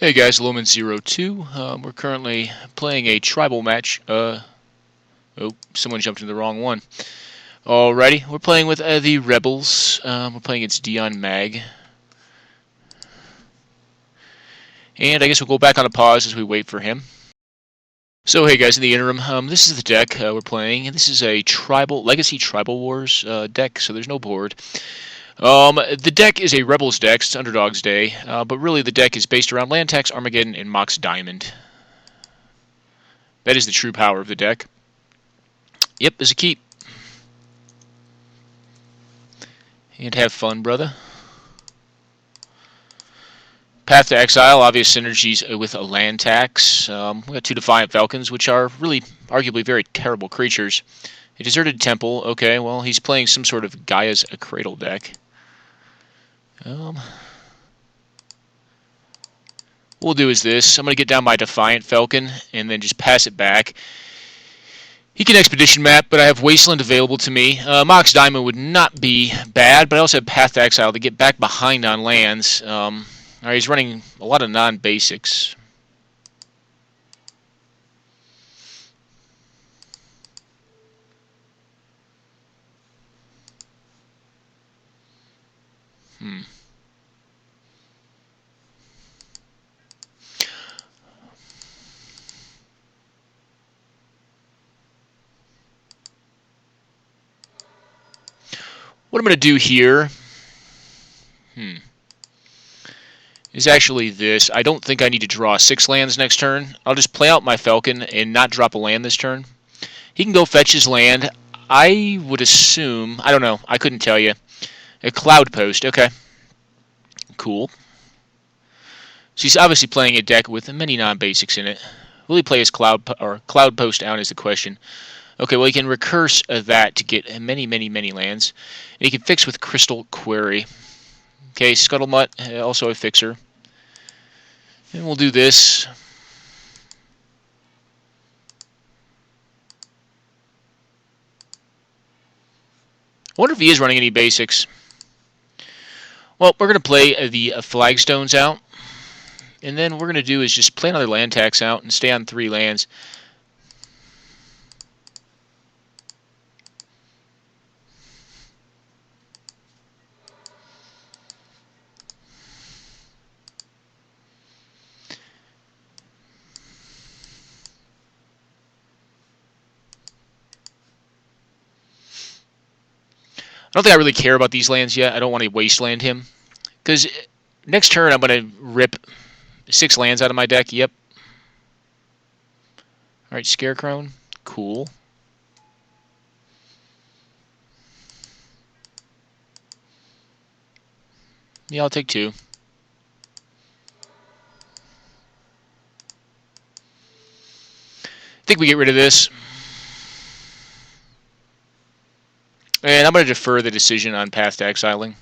Hey guys, Loman02. We're currently playing a tribal match. Oh, someone jumped into the wrong one. Alrighty, we're playing with the Rebels. We're playing against Dion Mag. And I guess we'll go back on a pause as we wait for him. So hey guys, in the interim, this is the deck we're playing, and this is a Legacy Tribal Wars deck, so there's no board. The deck is a Rebels deck, it's Underdog's Day, but really the deck is based around Land Tax, Armageddon, and Mox Diamond. That is the true power of the deck. Yep, there's a keep. And have fun, brother. Path to Exile, obvious synergies with a land tax. We got two Defiant Falcons, which are really, arguably, very terrible creatures. A Deserted Temple, okay, well, he's playing some sort of Gaia's Cradle deck. What we'll do is this. I'm going to get down my Defiant Falcon and then just pass it back. He can Expedition Map, but I have Wasteland available to me. Mox Diamond would not be bad, but I also have Path to Exile to get back behind on lands. Alright, he's running a lot of non-basics. What I'm going to do here is actually this. I don't think I need to draw 6 lands next turn. I'll just play out my Falcon and not drop a land this turn. He can go fetch his land. I would assume, I don't know, I couldn't tell you. A Cloud Post, okay. Cool. So he's obviously playing a deck with many non-basics in it. Will he play his Cloud Post out is the question. Okay, well he can recurse that to get many lands. And he can fix with Crystal Query. Okay, Scuttlemutt, also a fixer. And we'll do this. I wonder if he is running any basics. Well, we're going to play the Flagstones out. And then what we're going to do is just play another land tax out and stay on 3 lands. I don't think I really care about these lands yet. I don't want to wasteland him. Because next turn I'm going to rip 6 lands out of my deck. Yep. Alright, Scarecrow. Cool. Yeah, I'll take 2. I think we get rid of this. And I'm going to defer the decision on Path to Exiling.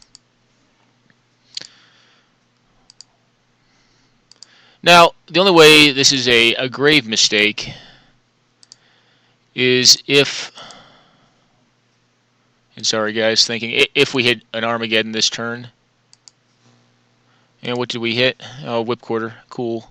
Now, the only way this is a grave mistake is if, and sorry guys, thinking, if we hit an Armageddon this turn. And what did we hit? Oh, Whip Quarter. Cool.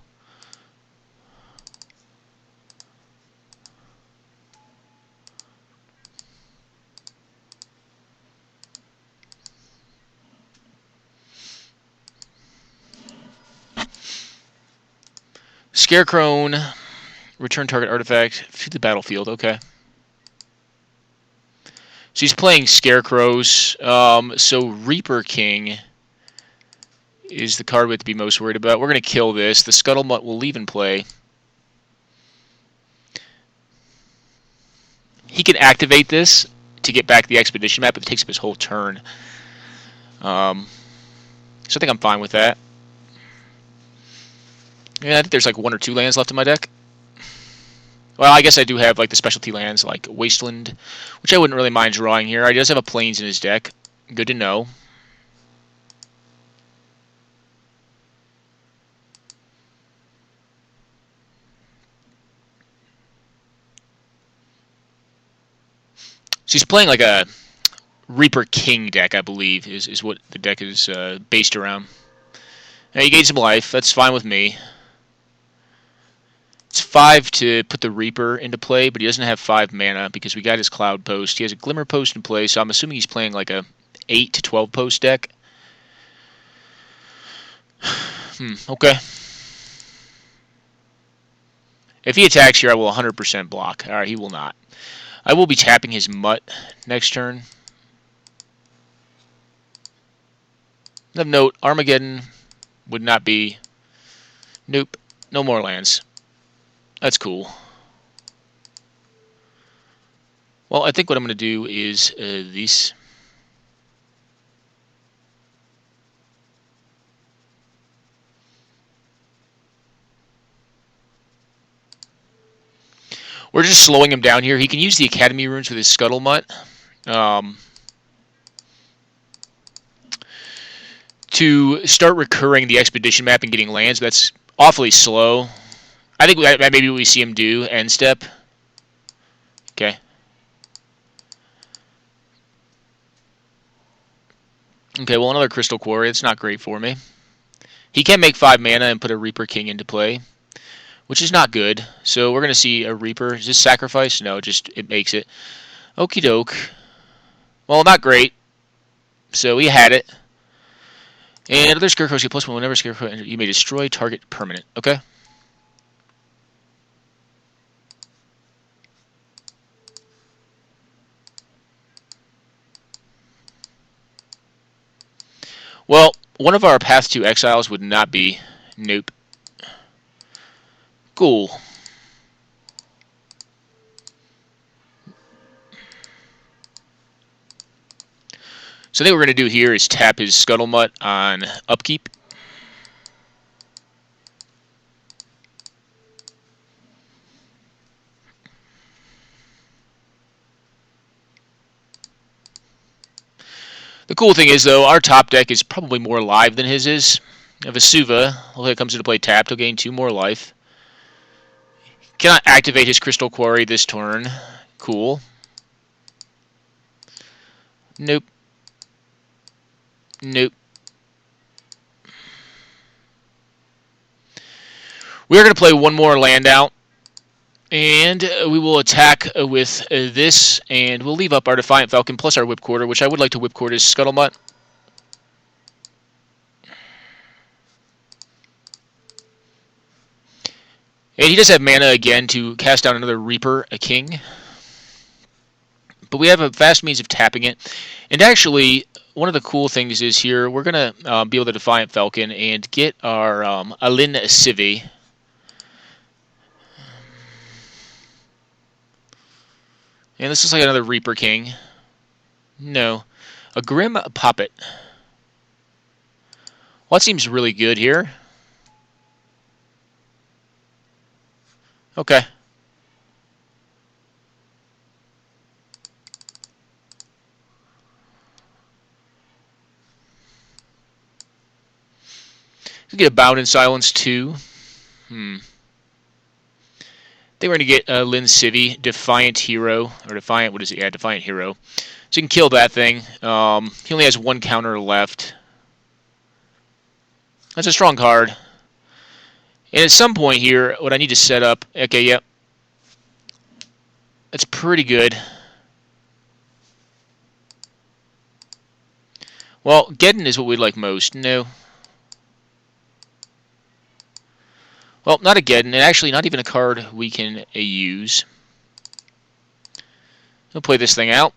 Scarecrow, return target artifact to the battlefield. Okay. So he's playing Scarecrows. So Reaper King is the card we have to be most worried about. We're going to kill this. The Scuttlemutt will leave in play. He can activate this to get back the Expedition Map, but it takes up his whole turn. So I think I'm fine with that. Yeah, I think there's like 1 or 2 lands left in my deck. Well, I guess I do have like the specialty lands like Wasteland, which I wouldn't really mind drawing here. He does have a Plains in his deck. Good to know. So he's playing like a Reaper King deck, I believe, is what the deck is based around. Now, he gains some life. That's fine with me. 5 to put the Reaper into play, but he doesn't have 5 mana because we got his Cloud Post. He has a Glimmer Post in play, so I'm assuming he's playing like a 8 to 12 post deck. Okay. If he attacks here, I will 100% block. Alright, he will not. I will be tapping his Mutt next turn. Of note, Armageddon would not be... Nope. No more lands. That's cool. Well, I think what I'm going to do is this. We're just slowing him down here. He can use the Academy runes with his Scuttlemutt to start recurring the Expedition map and getting lands, but that's awfully slow. I think that maybe we see him do end step. Okay. Okay, well, another Crystal Quarry. It's not great for me. He can make 5 mana and put a Reaper King into play, which is not good. So we're going to see a Reaper. Is this sacrifice? No, just it makes it. Okie doke. Well, not great. So we had it. And other Scarecrows get +1 whenever Scarecrow enters. You may destroy target permanent. Okay. Well, one of our Path to Exiles would not be. Nope. Cool. So I think what we're going to do here is tap his Scuttlemutt on upkeep. The cool thing is, though, our top deck is probably more live than his is. If Vesuva, well, it comes into play tapped, he'll gain 2 more life. Cannot activate his Crystal Quarry this turn. Cool. Nope. Nope. We're going to play 1 more land out. And we will attack with this, and we'll leave up our Defiant Falcon plus our Whipcorder, which I would like to Whipcord his Scuttlemutt. And he does have mana again to cast down another Reaper, a King. But we have a fast means of tapping it. And actually, one of the cool things is here, we're going to be able to Defiant Falcon and get our Alin Civi. And this is like another Reaper King. No. A Grim Puppet. Well, that seems really good here. Okay. We get a Bound in Silence too. I think we're going to get Lin Civi, Defiant Hero, or Defiant, what is it? Yeah, Defiant Hero. So you can kill that thing. He only has 1 counter left. That's a strong card. And at some point here, what I need to set up... Okay, yep. That's pretty good. Well, Geddon is what we'd like most. No. Well, not a Geddon, and actually not even a card we can use. We'll play this thing out.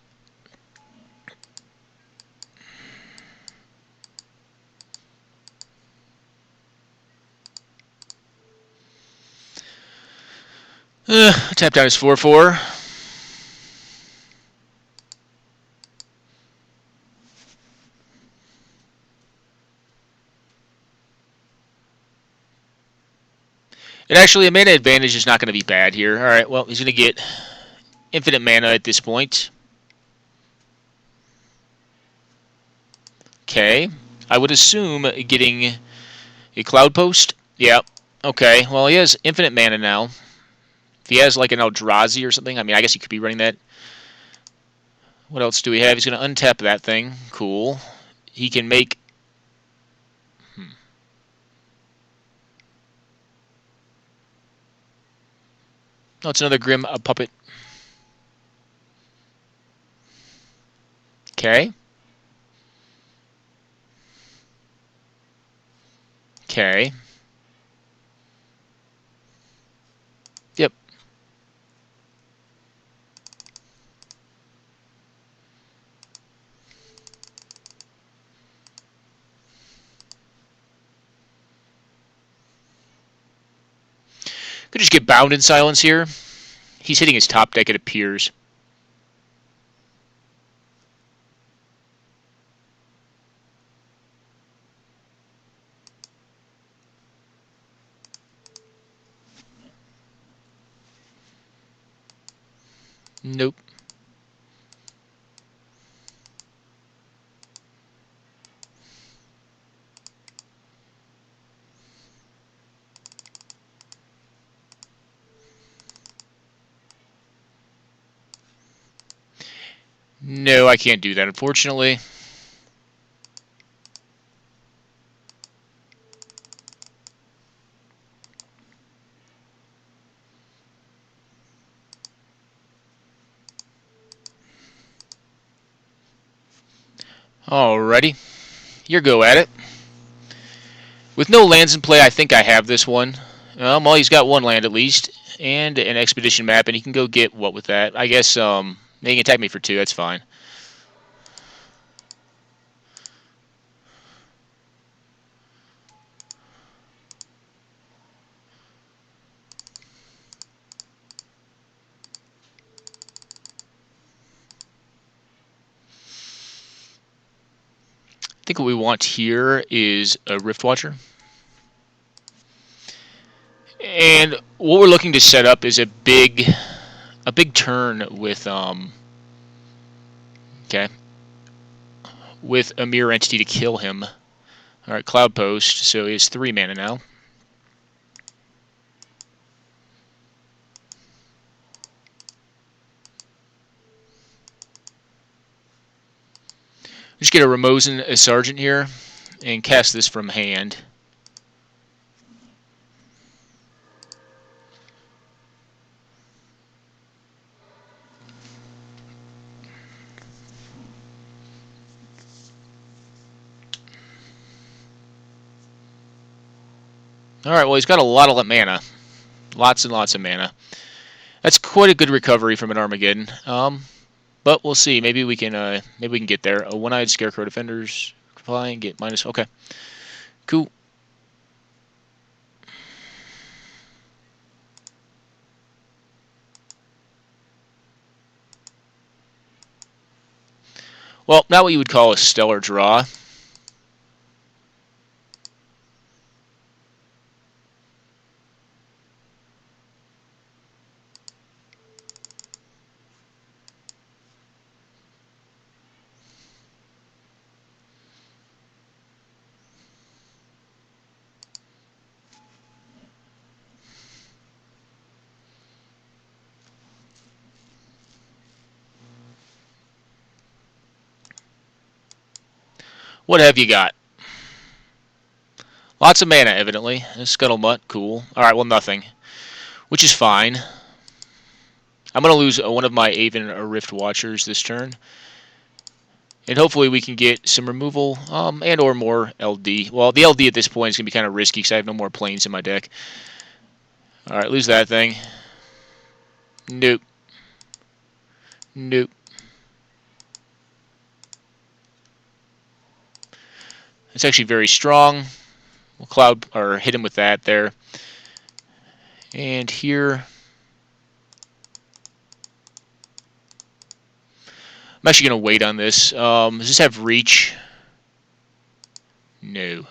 Tap down his 4/4. And actually, a mana advantage is not going to be bad here. Alright, well, he's going to get infinite mana at this point. Okay. I would assume getting a Cloud Post. Yeah. Okay. Well, he has infinite mana now. If he has like an Eldrazi or something, I mean, I guess he could be running that. What else do we have? He's going to untap that thing. Cool. He can make... Oh, it's another Grim puppet. Okay. Okay. Yep. Could just get Bound in Silence here. He's hitting his top deck, it appears. Nope. No, I can't do that, unfortunately. Alrighty. Your go at it. With no lands in play, I think I have this one. Well, he's got one land at least, and an expedition map, and he can go get what with that? I guess he can attack me for 2. That's fine. I think what we want here is a Rift Watcher. And what we're looking to set up is a big turn with okay, with a mirror entity to kill him. All right, Cloud Post. So he has 3 mana now. Just get a Ramosin a Sergeant here and cast this from hand. All right, well he's got a lot of mana, lots and lots of mana. That's quite a good recovery from an Armageddon. But we'll see. Maybe we can get there. A One-Eyed Scarecrow Defenders comply and get minus. Okay, cool. Well, not what you would call a stellar draw. What have you got? Lots of mana, evidently. Scuttlebutt, cool. Alright, well, nothing. Which is fine. I'm going to lose one of my Aven or Rift Watchers this turn. And hopefully we can get some removal and or more LD. Well, the LD at this point is going to be kind of risky because I have no more planes in my deck. Alright, lose that thing. Nope. Nope. It's actually very strong. We'll cloud or hit him with that there. And here, I'm actually going to wait on this. Does this have reach? No.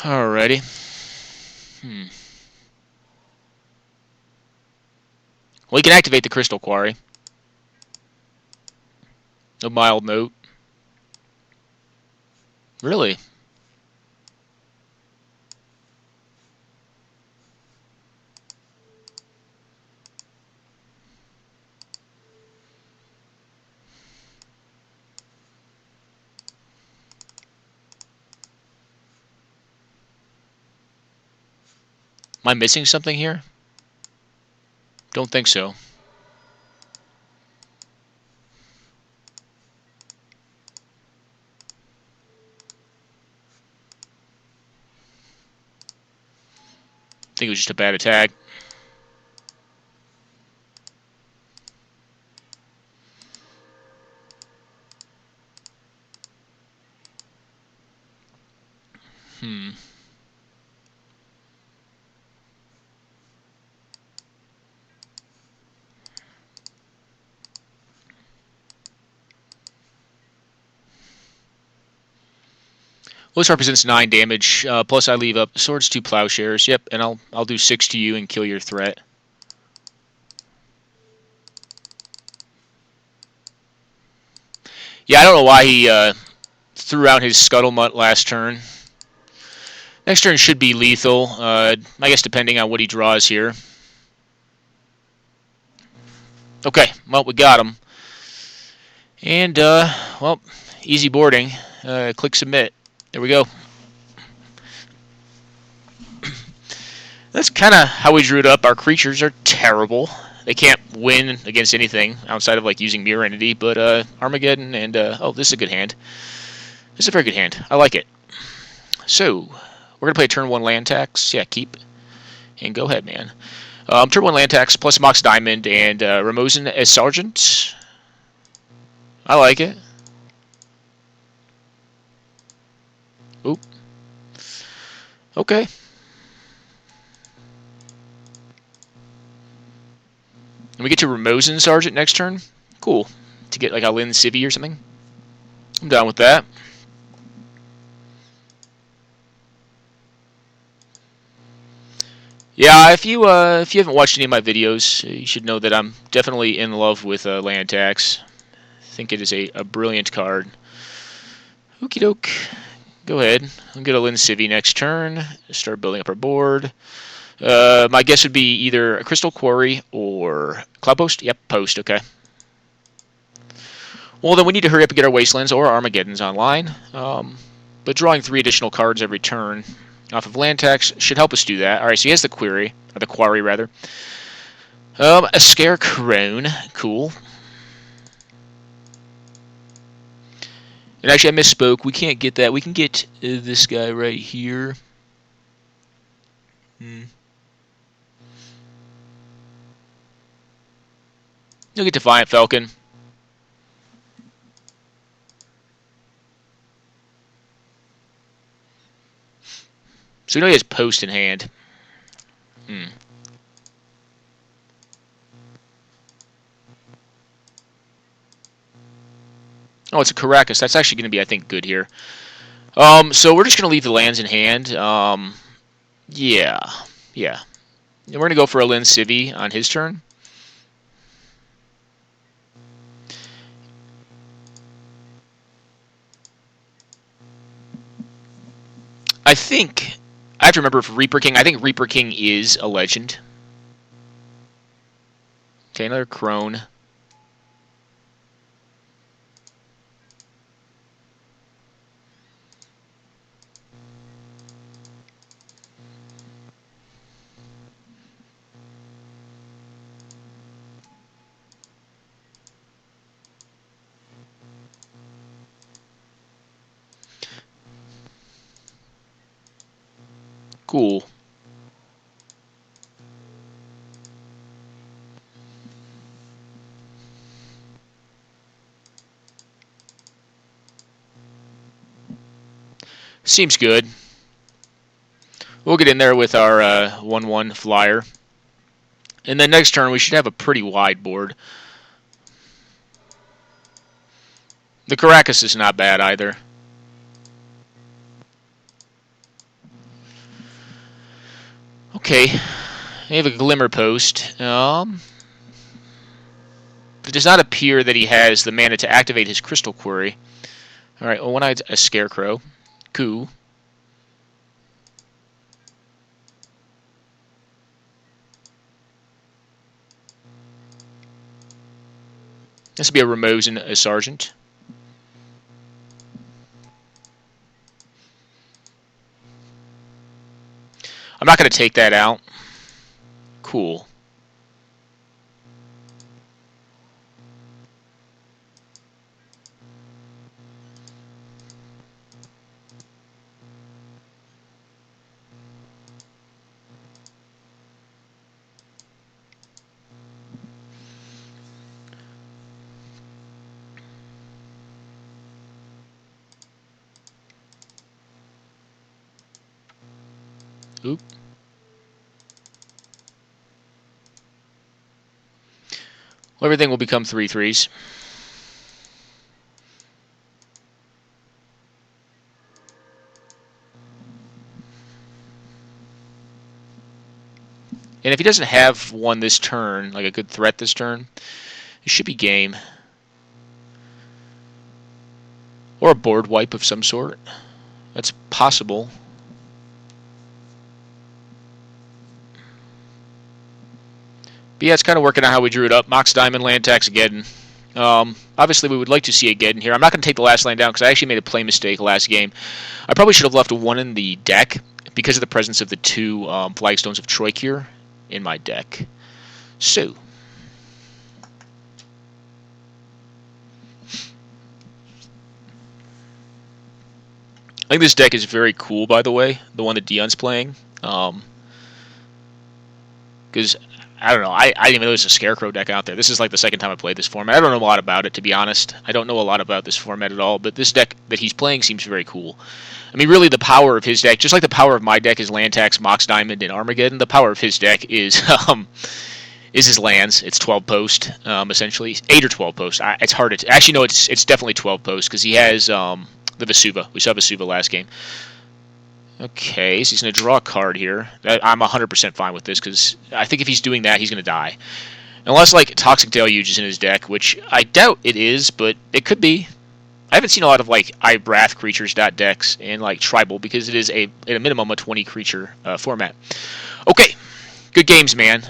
Alrighty. Well, he can activate the Crystal Quarry. A mild note. Really? I missing something here? Don't think so. I think it was just a bad attack. Hmm. Well, this represents 9 damage. Plus, I leave up swords, 2 plowshares. Yep, and I'll do 6 to you and kill your threat. Yeah, I don't know why he threw out his scuttlebutt last turn. Next turn should be lethal. I guess depending on what he draws here. Okay, well, we got him. And, well, easy boarding. Click submit. There we go. That's kind of how we drew it up. Our creatures are terrible. They can't win against anything outside of like using Mirror Entity, but Armageddon and oh, this is a good hand. This is a very good hand. I like it. So we're gonna play a turn 1 land tax. Yeah, keep and go ahead, man. Turn 1 land tax plus a Mox Diamond and Ramosin as Sergeant. I like it. Oop. Okay. And we get to Ramosin Sergeant next turn. Cool. To get like a Lynn Civvy or something. I'm down with that. Yeah, if you haven't watched any of my videos, you should know that I'm definitely in love with land tax. I think it is a brilliant card. Okie doke. Go ahead. I'll get a Lynn Civvy next turn. Start building up our board. My guess would be either a Crystal Quarry or Cloud Post. Yep, Post. Okay. Well, then we need to hurry up and get our Wastelands or Armageddons online. But drawing 3 additional cards every turn off of land tax should help us do that. All right, so he has the Quarry, or the Quarry rather. A Scarecrow. Cool. And actually, I misspoke. We can't get that. We can get this guy right here. You'll get Defiant Falcon. So we know he has Post in hand. Oh, it's a Caracas. That's actually going to be, I think, good here. So we're just going to leave the lands in hand. Yeah. And we're going to go for a Lynn Civvy on his turn. I think I have to remember if Reaper King. I think Reaper King is a legend. Okay, another Crone. Cool. Seems good. We'll get in there with our 1/1 flyer. And then next turn we should have a pretty wide board. The Caracas is not bad either. Okay. We have a Glimmer Post. It does not appear that he has the mana to activate his Crystal Quarry. Alright, well, One-Eyed a Scarecrow. Cool. This would be a Ramosin a Sergeant. I'm not going to take that out. Cool. Oop. Well, everything will become 3/3s. And if he doesn't have one this turn, like a good threat this turn, it should be game. Or a board wipe of some sort. That's possible. But yeah, it's kind of working out how we drew it up. Mox Diamond, land tax, Geddon. Obviously, we would like to see a Geddon here. I'm not going to take the last land down because I actually made a play mistake last game. I probably should have left one in the deck because of the presence of the two Flagstones of Troycure in my deck. So, I think this deck is very cool, by the way, the one that Dion's playing. Because I don't know. I didn't even know there's a Scarecrow deck out there. This is like the second time I played this format. I don't know a lot about it, to be honest. I don't know a lot about this format at all, but this deck that he's playing seems very cool. I mean, really, the power of his deck, just like the power of my deck is land tax, Mox Diamond, and Armageddon, the power of his deck is his lands. It's 12 post, essentially. 8 or 12 post. It's hard to... Actually, no, it's definitely 12 post, because he has the Vesuva. We saw Vesuva last game. Okay, so he's going to draw a card here. I'm 100% fine with this, because I think if he's doing that, he's going to die. Unless, like, Toxic Deluge is in his deck, which I doubt it is, but it could be. I haven't seen a lot of, like, Wrath creatures decks and, like, Tribal, because it is, at a minimum, a 20-creature format. Okay, good games, man.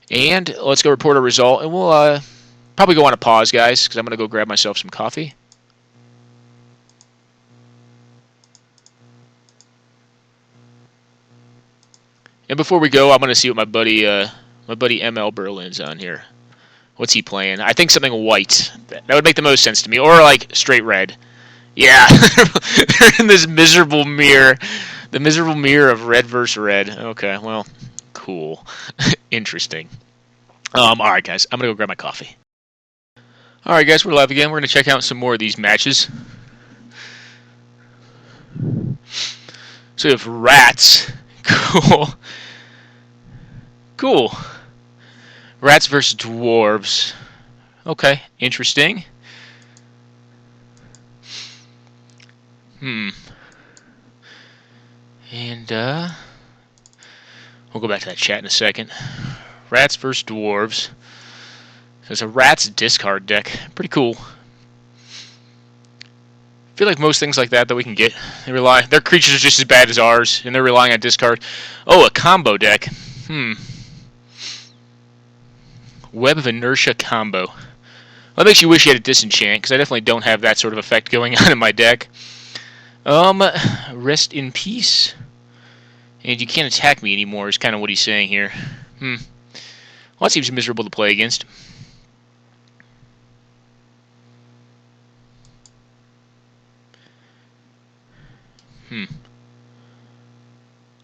And let's go report a result, and we'll probably go on a pause, guys, because I'm going to go grab myself some coffee. And before we go, I'm going to see what my buddy ML Berlin's on here. What's he playing? I think something white. That would make the most sense to me. Or, like, straight red. Yeah. They're in this miserable mirror. The miserable mirror of red versus red. Okay, well, cool. Interesting. Alright, guys. I'm going to go grab my coffee. Alright, guys. We're live again. We're going to check out some more of these matches. So we have rats. Cool. Cool. Rats versus dwarves. Okay, interesting. And, we'll go back to that chat in a second. Rats versus dwarves. There's a rats discard deck. Pretty cool. I feel like most things like that we can get, their creatures are just as bad as ours, and they're relying on discard. Oh, a combo deck. Web of Inertia combo. Well, that makes you wish you had a disenchant, because I definitely don't have that sort of effect going on in my deck. Rest in peace. And you can't attack me anymore is kind of what he's saying here. Well, that seems miserable to play against.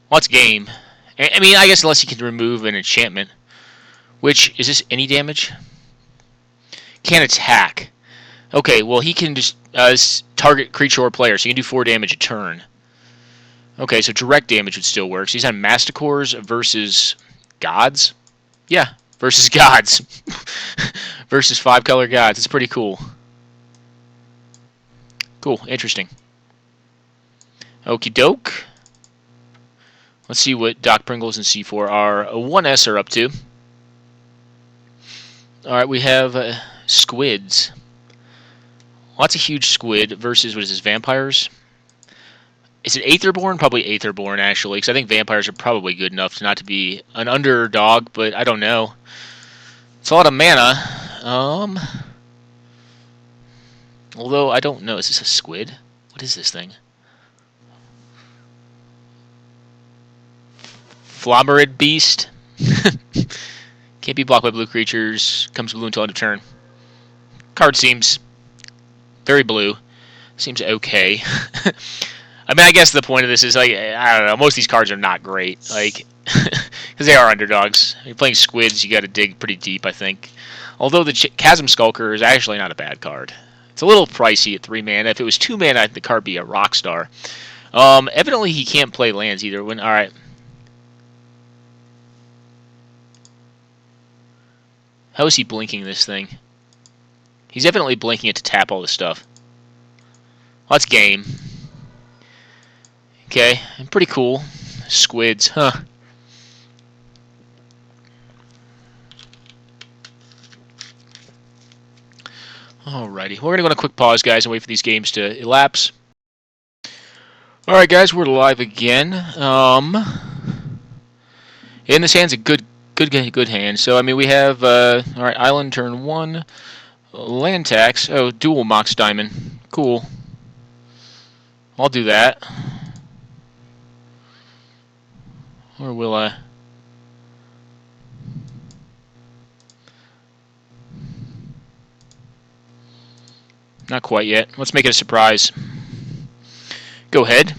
Well, it's game. I mean, I guess unless he can remove an enchantment. Which, is this any damage? Can't attack. Okay, well, he can just target creature or player, so he can do 4 damage a turn. Okay, so direct damage would still work. So he's on Masticores versus gods? Yeah, versus gods. Versus 5-color gods. It's pretty cool. Cool, interesting. Okie doke. Let's see what Doc Pringles and C4 are. 1S are up to. Alright, we have squids. Lots of huge squid versus, what is this, vampires? Is it Aetherborn? Probably Aetherborn, actually, because I think vampires are probably good enough to not to be an underdog, but I don't know. It's a lot of mana. Although, I don't know. Is this a squid? What is this thing? Flobberid Beast. Can't be blocked by blue creatures. Comes blue until end of turn. Card seems very blue. Seems okay. I mean, I guess the point of this is, like, I don't know, most of these cards are not great. Like, because they are underdogs. If you're playing Squids, you got to dig pretty deep, I think. Although the Chasm Skulker is actually not a bad card. It's a little pricey at 3 mana. If it was 2 mana, the card would be a rock star. Evidently, he can't play lands either. All right. How is he blinking this thing? He's evidently blinking it to tap all this stuff. Well, that's game. Okay, pretty cool. Squids, huh? Alrighty, we're going to go on a quick pause, guys, and wait for these games to elapse. Alright, guys, we're live again. In this hand's a good hand. So, I mean, we have, alright, Island turn 1, land tax, oh, dual Mox Diamond. Cool. I'll do that. Or will I? Not quite yet. Let's make it a surprise. Go ahead.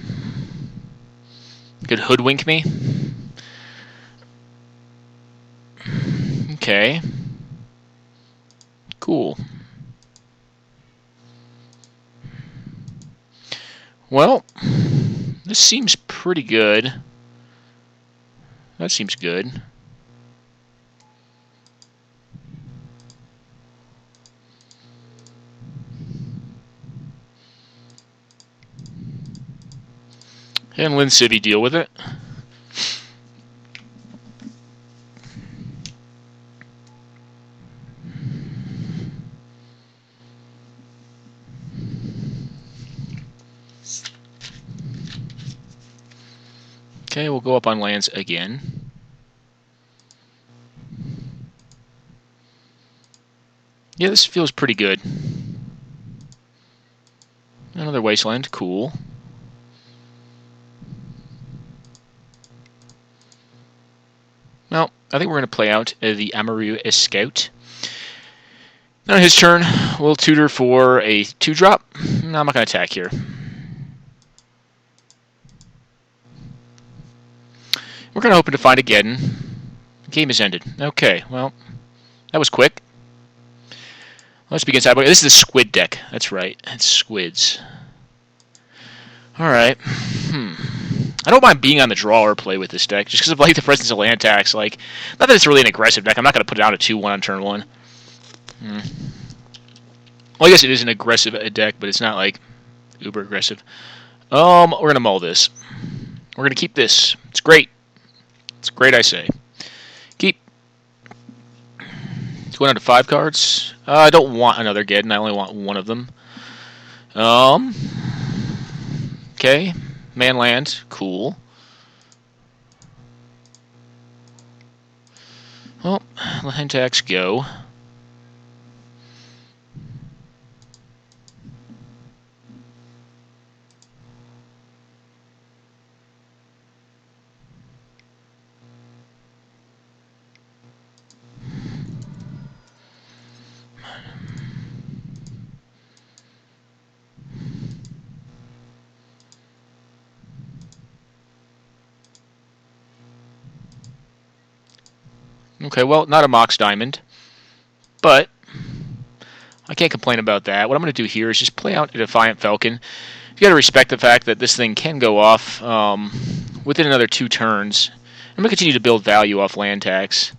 Could hoodwink me. Okay. Cool. Well, this seems pretty good. That seems good. And Lynn Civvy deal with it. Okay, we'll go up on lands again. Yeah, this feels pretty good. Another wasteland, cool. Well, I think we're going to play out the Amaru Scout. On his turn, we'll tutor for a 2-drop. No, I'm not going to attack here. We're going to open to find a Geddon. The game is ended. Okay, well, that was quick. Let's begin sideboard. This is the Squid deck. That's right. It's Squids. Alright. I don't mind being on the draw or play with this deck, just because of like the presence of land tax. Like, not that it's really an aggressive deck. I'm not going to put it down to 2-1 on turn 1. Well, I guess it is an aggressive deck, but it's not like uber aggressive. We're going to mull this. We're going to keep this. It's great. It's great, I say. Keep. It's going down to 5 cards. I don't want another Geddon. I only want one of them. Okay. Man land. Cool. Well, land tax go. Okay, well, not a Mox Diamond, but I can't complain about that. What I'm going to do here is just play out a Defiant Falcon. You got to respect the fact that this thing can go off within another 2 turns. I'm going to continue to build value off land tax.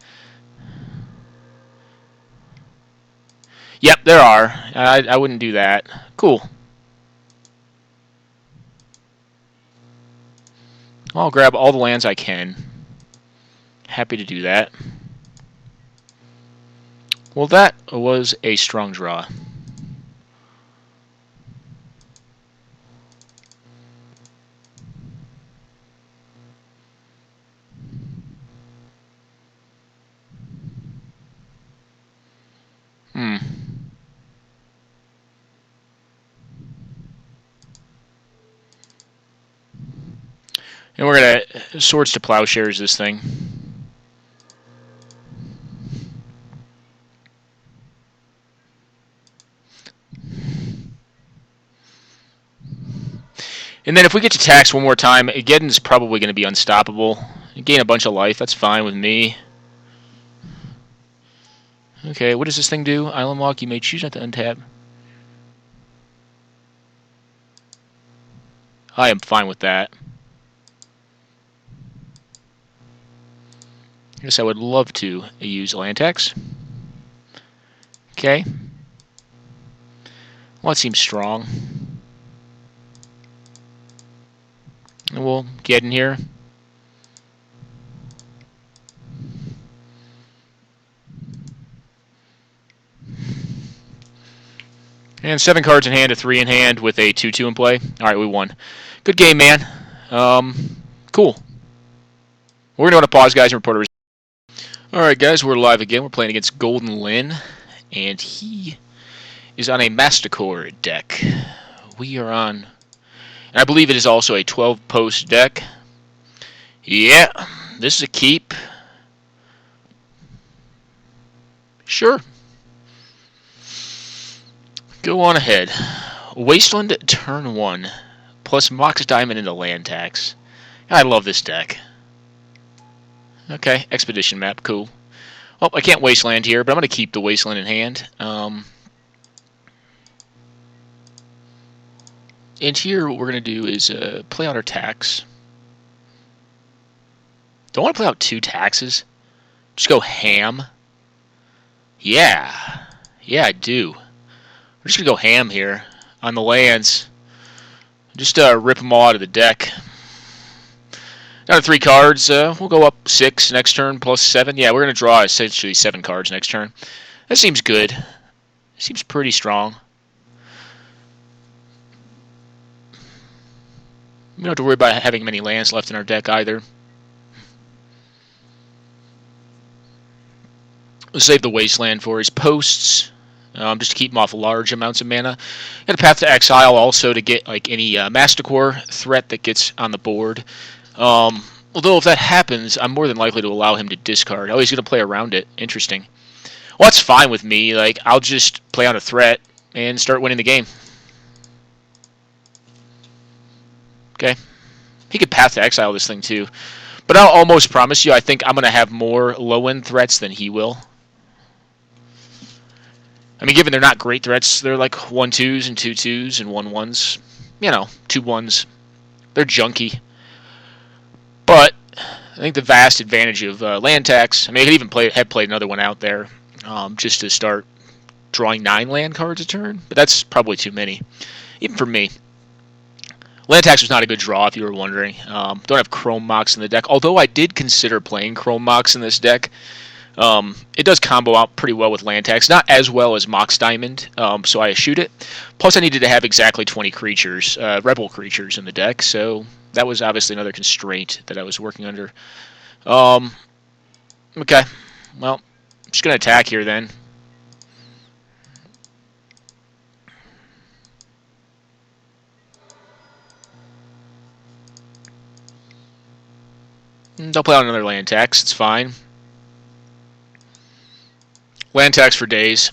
Yep, there are. I wouldn't do that. Cool. I'll grab all the lands I can. Happy to do that. Well, that was a strong draw. And we're going to Swords to Plowshares this thing. And then if we get to tax one more time, Geddon's probably going to be unstoppable. Gain a bunch of life. That's fine with me. Okay, what does this thing do? Island Walk, you may choose not to untap. I am fine with that. I guess I would love to use land tax. Okay. Well, it seems strong. And we'll get in here. And 7 cards in hand, a 3 in hand with a 2-2 in play. Alright, we won. Good game, man. Cool. We're going to pause, guys, and report a result. Alright, guys, we're live again. We're playing against Golden Lynn, and he is on a Masticore deck. We are on, and I believe it is also a 12-post deck. Yeah, this is a keep. Sure. Go on ahead. Wasteland, turn 1, plus Mox Diamond into land tax. I love this deck. Okay, Expedition map, cool. Well, I can't Wasteland here, but I'm going to keep the Wasteland in hand. And here what we're going to do is play out our tax. Don't want to play out 2 taxes. Just go ham. Yeah. Yeah, I do. We're just going to go ham here on the lands. Just rip them all out of the deck. Down to 3 cards. We'll go up 6 next turn, plus 7. Yeah, we're going to draw essentially 7 cards next turn. That seems good. Seems pretty strong. We don't have to worry about having many lands left in our deck either. We'll save the Wasteland for his posts, just to keep him off large amounts of mana. Got a Path to Exile also to get like any Masticore threat that gets on the board. Although if that happens, I'm more than likely to allow him to discard. Oh, he's going to play around it. Interesting. Well, that's fine with me. Like, I'll just play on a threat and start winning the game. Okay. He could Path to Exile this thing too. But I'll almost promise you, I think I'm going to have more low-end threats than he will. I mean, given they're not great threats, they're like 1-2s and 2-2s and 1-1s. You know, 2-1s. They're junky. But I think the vast advantage of land tax, I mean, I could even play another one out there just to start drawing 9 land cards a turn. But that's probably too many, even for me. Land tax was not a good draw, if you were wondering. Don't have Chrome Mox in the deck, although I did consider playing Chrome Mox in this deck. It does combo out pretty well with land tax, not as well as Mox Diamond, so I eschewed it. Plus, I needed to have exactly 20 creatures, rebel creatures in the deck, so that was obviously another constraint that I was working under. Okay, well, I'm just going to attack here then. I'll play out another land tax, it's fine. Land tax for days.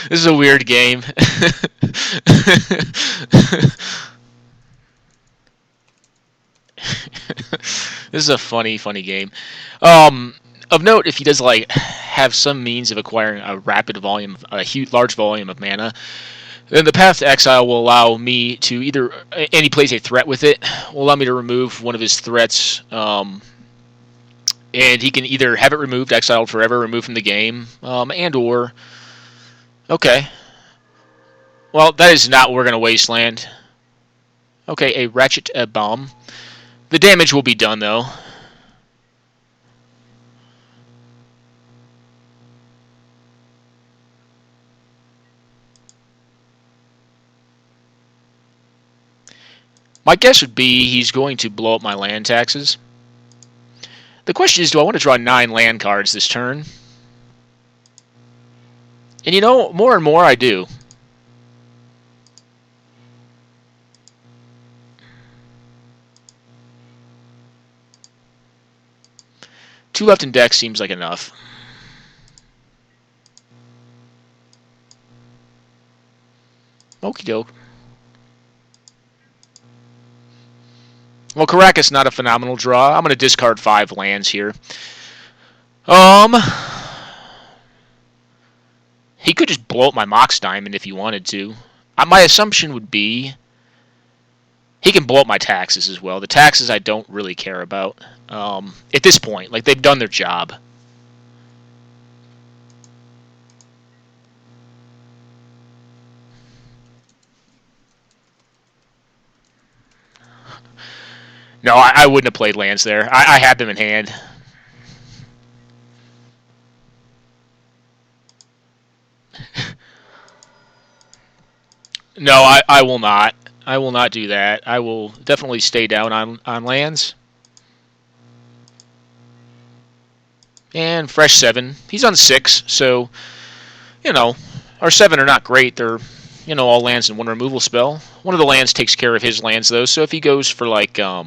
This is a weird game. This is a funny game. Of note, if he does like have some means of acquiring a rapid volume, large volume of mana, then the Path to Exile will allow me to either, and he plays a threat with it, will allow me to remove one of his threats, and he can either have it removed, exiled forever, removed from the game, and or, okay. Well, that is not what we're going to Wasteland. Okay, a Ratchet Bomb. The damage will be done, though. My guess would be he's going to blow up my land taxes. The question is, do I want to draw 9 land cards this turn? And you know, more and more I do. 2 left in deck seems like enough. Okie doke. Well, Caracas not a phenomenal draw. I'm going to discard 5 lands here. He could just blow up my Mox Diamond if he wanted to. My assumption would be he can blow up my taxes as well. The taxes I don't really care about at this point. Like, they've done their job. No, I wouldn't have played lands there. I had them in hand. No, I will not. I will not do that. I will definitely stay down on lands. And fresh 7. He's on 6, so, our 7 are not great. They're, all lands in 1 removal spell. One of the lands takes care of his lands, though, so if he goes for, like, what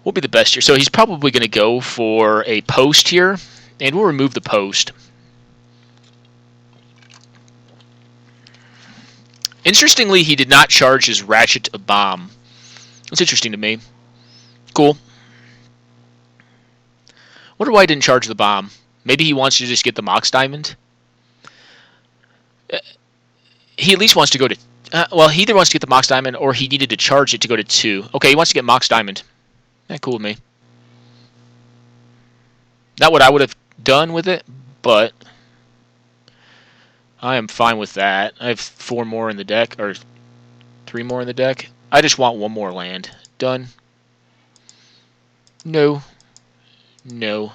would be the best here? So he's probably going to go for a post here, and we'll remove the post. Interestingly, he did not charge his Ratchet a bomb. That's interesting to me. Cool. Wonder why he didn't charge the bomb. Maybe he wants to just get the Mox Diamond? He at least wants to go to... well, he either wants to get the Mox Diamond or he needed to charge it to go to 2. Okay, he wants to get Mox Diamond. Cool with me. Not what I would have done with it, but I am fine with that. I have 4 more in the deck, or 3 more in the deck. I just want 1 more land. Done. No. No.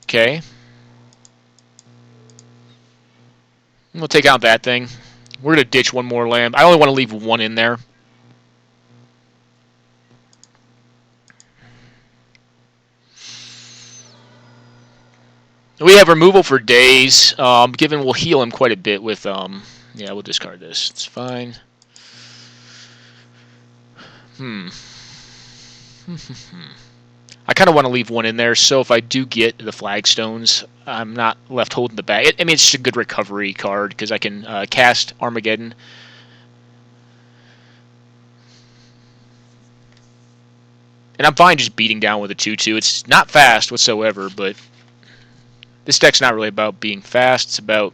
Okay. We'll take out that thing. We're going to ditch 1 more land. I only want to leave 1 in there. We have removal for days. Given we'll heal him quite a bit with... yeah, we'll discard this. It's fine. I kind of want to leave 1 in there, so if I do get the Flagstones, I'm not left holding the bag. I mean, it's just a good recovery card, because I can cast Armageddon. And I'm fine just beating down with a 2-2. It's not fast whatsoever, but this deck's not really about being fast. It's about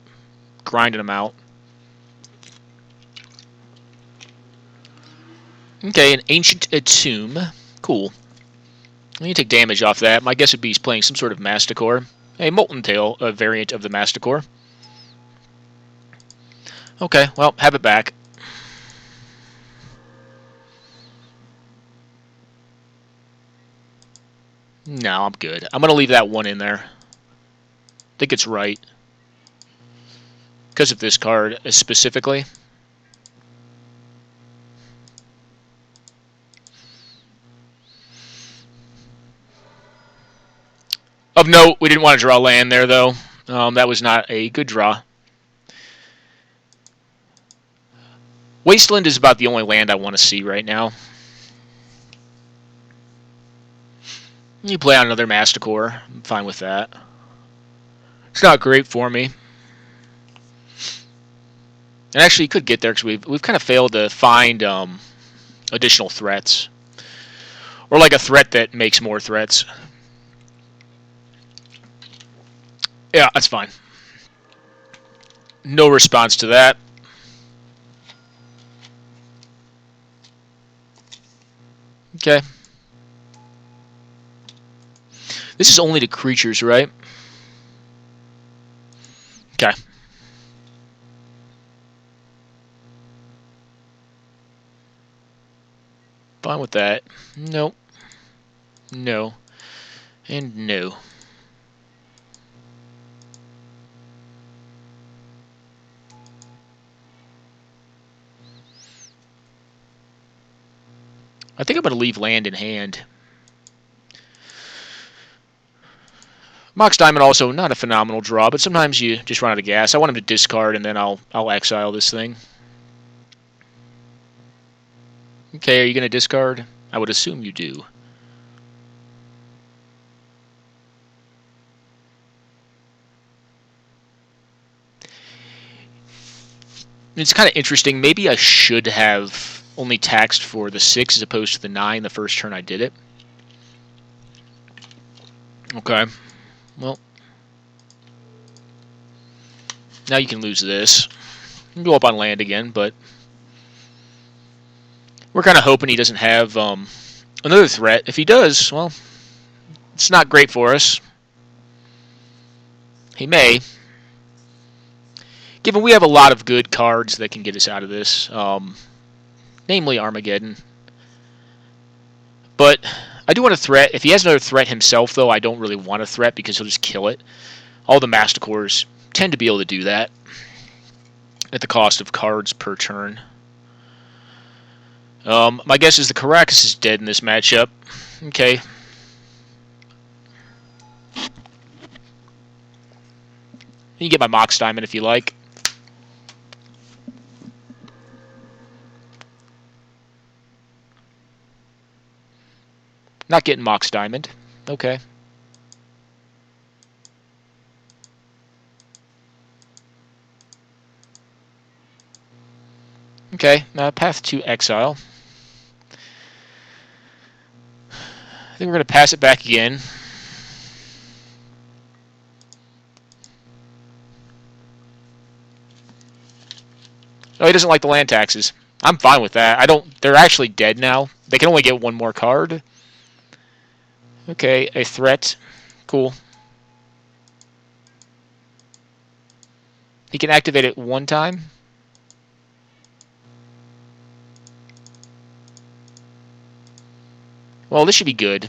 grinding them out. Okay, an Ancient Tomb. Cool. I'm going to take damage off that. My guess would be he's playing some sort of Masticore. A Molten Tail, a variant of the Masticore. Okay, well, have it back. No, I'm good. I'm going to leave that 1 in there. I think it's right. Because of this card specifically. Of note, we didn't want to draw land there, though. That was not a good draw. Wasteland is about the only land I want to see right now. You play on another Masticore. I'm fine with that. It's not great for me. And actually, you could get there because we've kind of failed to find additional threats. Or like a threat that makes more threats. Yeah, that's fine. No response to that. Okay. This is only to creatures, right? Okay. Fine with that. Nope. No. And no. I think I'm going to leave land in hand. Mox Diamond also not a phenomenal draw, but sometimes you just run out of gas. I want him to discard, and then I'll exile this thing. Okay, are you going to discard? I would assume you do. It's kind of interesting. Maybe I should have only taxed for the 6 as opposed to the 9 the first turn I did it. Okay. Well, now you can lose this. You can go up on land again, but we're kind of hoping he doesn't have another threat. If he does, well, it's not great for us. He may. Given we have a lot of good cards that can get us out of this, namely Armageddon. But I do want a threat. If he has another threat himself, though, I don't really want a threat because he'll just kill it. All the Masticores tend to be able to do that at the cost of cards per turn. My guess is the Caracas is dead in this matchup. Okay. You can get my Mox Diamond if you like. Not getting Mox Diamond. Okay. Okay, path to exile. I think we're going to pass it back again. Oh, he doesn't like the land taxes. I'm fine with that. I don't. They're actually dead now. They can only get one more card. Okay, a threat. Cool. He can activate it one time. Well, this should be good.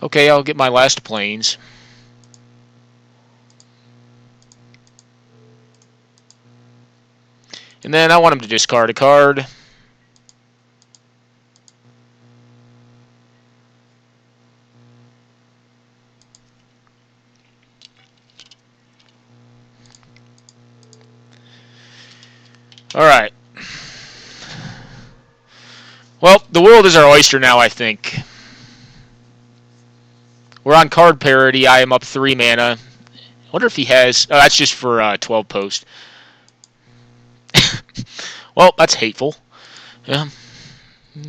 Okay, I'll get my last planes. And then I want him to discard a card. Alright. Well, the world is our oyster now, I think. We're on card parity. I am up 3 mana. I wonder if he has... Oh, that's just for 12 post. Well, that's hateful. Yeah.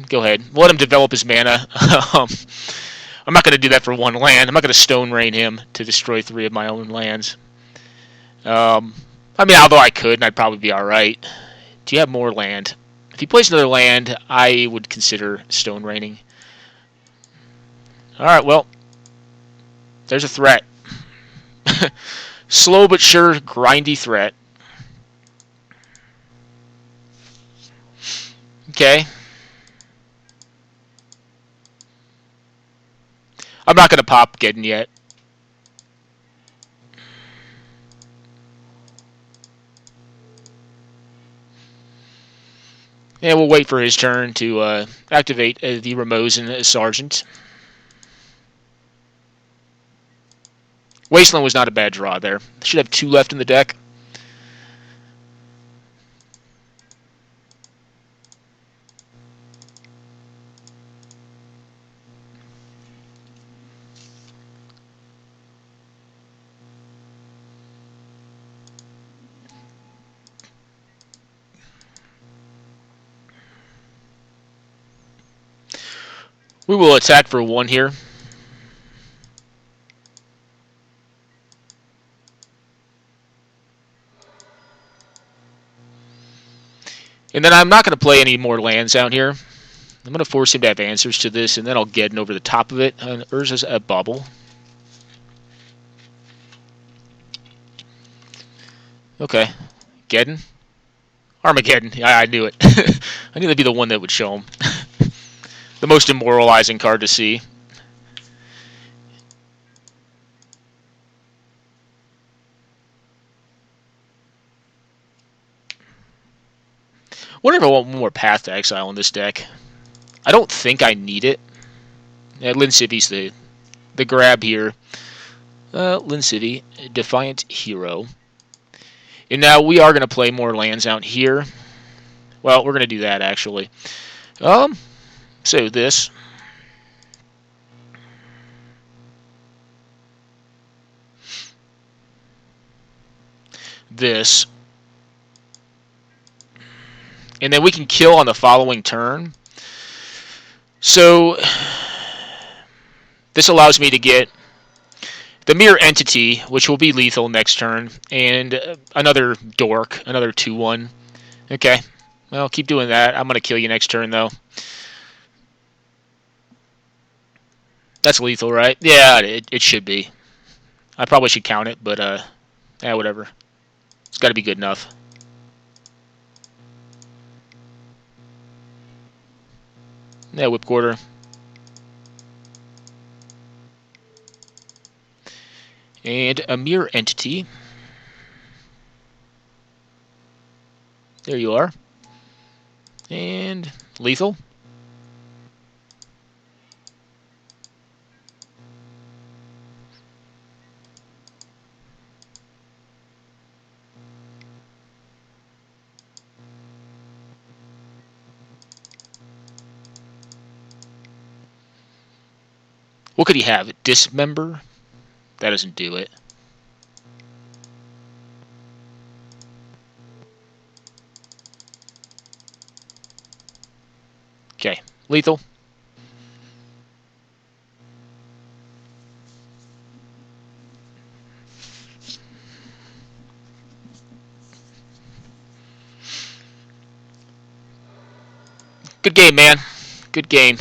Go ahead. Let him develop his mana. I'm not going to do that for one land. I'm not going to Stone Rain him to destroy 3 of my own lands. I mean, although I could, and I'd probably be alright. Do you have more land? If he plays another land, I would consider Stone Raining. Alright, well. There's a threat. Slow but sure, grindy threat. Okay. I'm not going to pop Geddon yet. Yeah, we'll wait for his turn to activate the Ramosan Sergeant. Wasteland was not a bad draw there. Should have 2 left in the deck. We will attack for 1 here. And then I'm not going to play any more lands out here. I'm going to force him to have answers to this, and then I'll Geddon over the top of it. And Urza's a bubble. Okay. Geddon? Armageddon. Yeah, I knew it. I knew that'd be the one that would show him. The most demoralizing card to see. Wonder if I want one more Path to Exile in this deck. I don't think I need it. Yeah, Lin Civi's the grab here. Lynn City, Defiant Hero. And now we are going to play more lands out here. Well, we're going to do that actually. Um, so this, and then we can kill on the following turn. So this allows me to get the Mirror Entity, which will be lethal next turn, and another Dork, another 2/1. Okay, well, keep doing that. I'm going to kill you next turn, though. That's lethal, right? Yeah, it should be. I probably should count it, but, yeah, whatever. It's got to be good enough. Yeah, Whip Quarter. And a Mirror Entity. There you are. And lethal. What could he have? Dismember? That doesn't do it. Okay, lethal. Good game, man. Good game.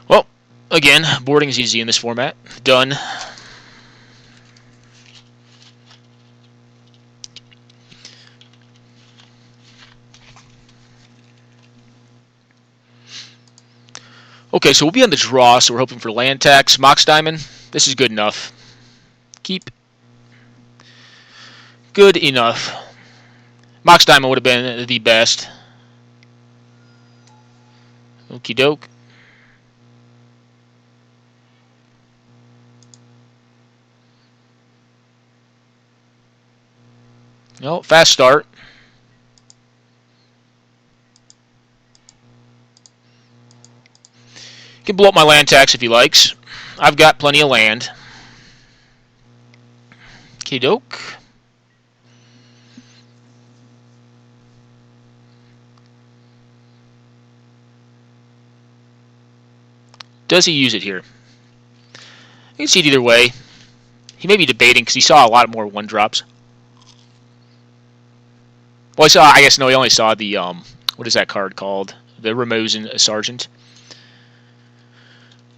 Well, again, boarding is easy in this format. Done. Okay, so we'll be on the draw, so we're hoping for land tax. Mox Diamond, this is good enough. Keep. Good enough. Mox Diamond would have been the best. Okie doke. No, fast start. Can blow up my land tax if he likes. I've got plenty of land. Okie doke. Does he use it here? You can see it either way. He may be debating because he saw a lot more 1-drops. Well, I guess, no, he only saw the, what is that card called? The Ramosan Sergeant.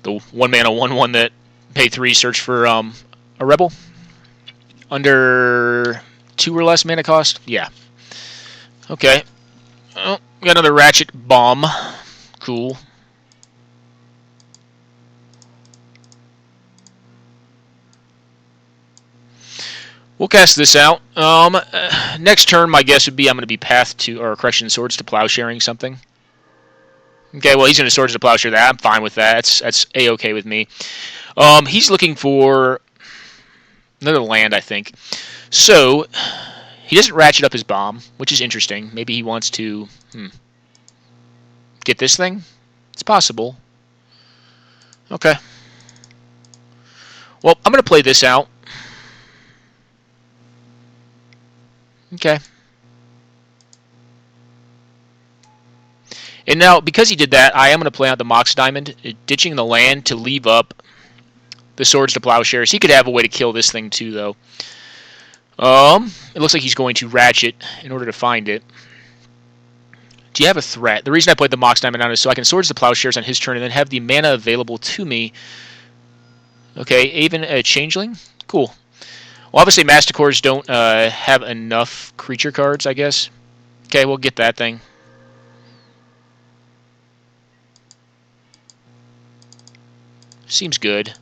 The 1-mana 1/1 that pay 3, search for, a Rebel. Under 2 or less mana cost? Yeah. Okay. Oh, got another Ratchet Bomb. Cool. We'll cast this out. Next turn, my guess would be I'm going to be Path to, or correction, Swords to Plowsharing something. Okay, well, he's going to Swords to Plowshare that. I'm fine with that. That's A-okay with me. He's looking for another land, I think. So, he doesn't ratchet up his bomb, which is interesting. Maybe he wants to get this thing? It's possible. Okay. Well, I'm going to play this out. Okay. And now, because he did that, I am going to play out the Mox Diamond, ditching the land to leave up the Swords to Plowshares. He could have a way to kill this thing too, though. It looks like he's going to ratchet in order to find it. Do you have a threat? The reason I played the Mox Diamond out is so I can Swords to Plowshares on his turn and then have the mana available to me. Okay, even a Changeling? Cool. Well, obviously Masticores don't have enough creature cards, I guess. Okay, we'll get that thing. Seems good.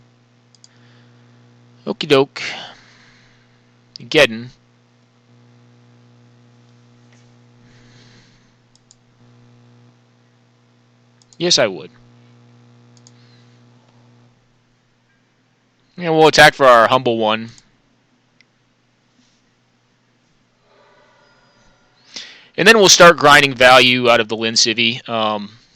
Okie doke. Geddon. Yes, I would. And we'll attack for our humble one. And then we'll start grinding value out of the Lincivy.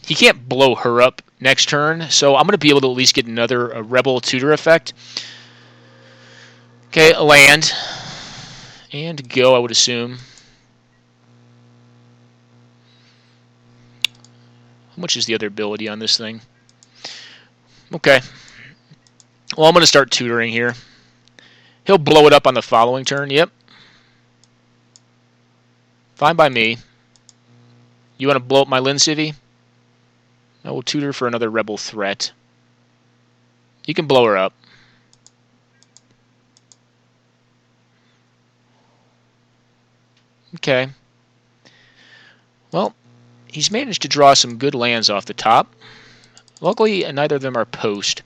He can't blow her up next turn, so I'm going to be able to at least get another Rebel Tutor effect. Okay, land. And go, I would assume. How much is the other ability on this thing? Okay. Well, I'm going to start tutoring here. He'll blow it up on the following turn. Yep. Fine by me. You want to blow up my Lincivy? I will tutor for another rebel threat. You can blow her up. Okay. Well, he's managed to draw some good lands off the top. Luckily, neither of them are post.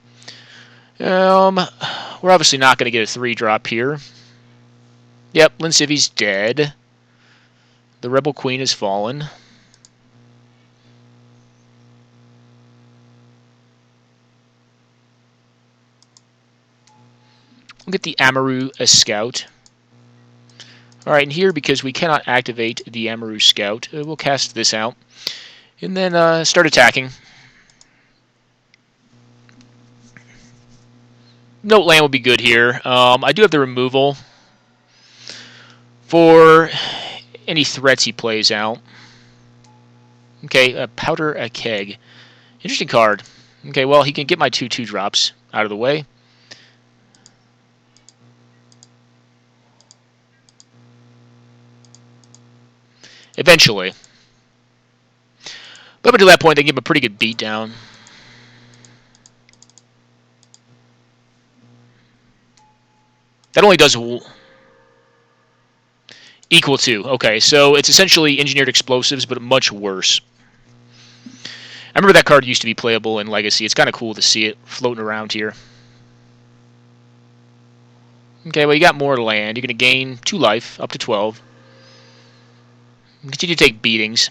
We're obviously not going to get a 3-drop here. Yep, Lincivy's dead. The Rebel Queen has fallen. We'll get the Amaru as scout. Alright, and here, because we cannot activate the Amaru scout, we'll cast this out. And then start attacking. Note land will be good here. I do have the removal for any threats he plays out. Okay, powder a keg. Interesting card. Okay, well, he can get my 2/2 drops out of the way. Eventually. But up until that point, they give him a pretty good beatdown. That only does equal to. Okay, so it's essentially engineered explosives, but much worse. I remember that card used to be playable in Legacy. It's kind of cool to see it floating around here. Okay, well, you got more land. You're going to gain 2 life, up to 12. Continue to take beatings.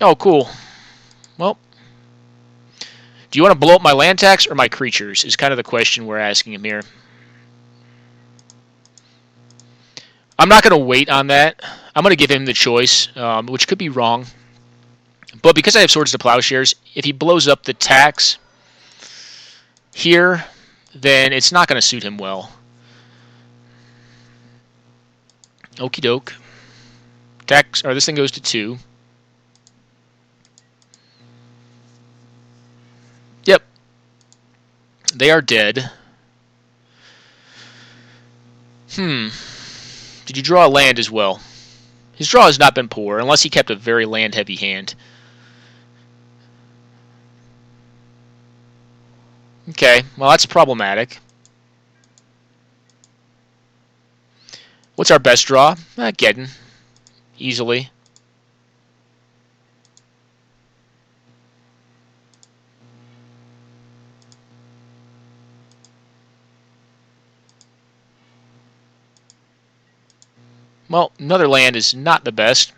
Oh, cool. Well, do you want to blow up my land tax or my creatures is kind of the question we're asking him here. I'm not going to wait on that. I'm going to give him the choice, which could be wrong. But because I have Swords to Plowshares, if he blows up the tax here, then it's not going to suit him well. Okie doke. Tax, or this thing goes to 2. Yep. They are dead. Did you draw a land as well? His draw has not been poor, unless he kept a very land-heavy hand. Okay, well, that's problematic. What's our best draw? Geddon. Easily. Well, another land is not the best.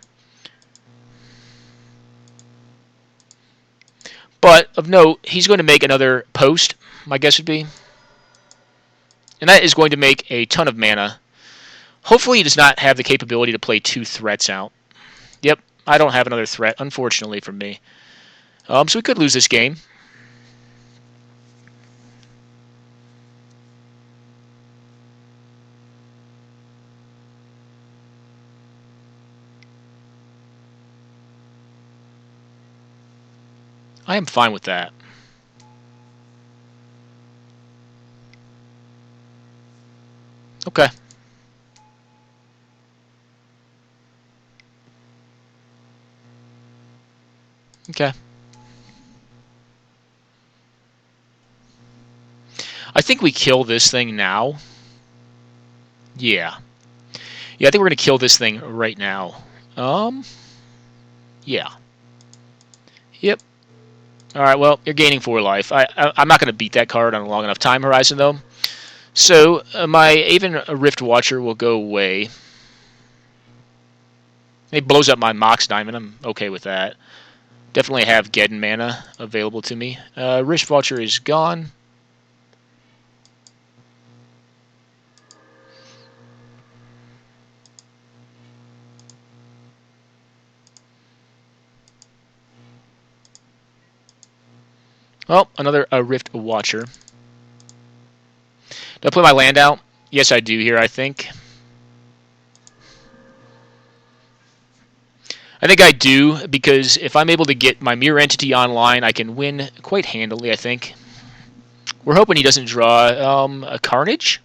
But, of note, he's going to make another post, my guess would be. And that is going to make a ton of mana. Hopefully he does not have the capability to play 2 threats out. Yep, I don't have another threat, unfortunately for me. So we could lose this game. I am fine with that. Okay. Okay. I think we kill this thing now. Yeah. Yeah, I think we're going to kill this thing right now. Yeah. Yep. Alright, well, you're gaining 4 life. I'm not going to beat that card on a long enough time horizon, though. So my Aven Rift Watcher will go away. It blows up my Mox Diamond. I'm okay with that. Definitely have Geddon mana available to me. Rift Watcher is gone. Oh, another Rift Watcher. Do I play my land out? Yes, I do here, I think. I think I do, because if I'm able to get my Mirror Entity online, I can win quite handily, I think. We're hoping he doesn't draw a Carnage.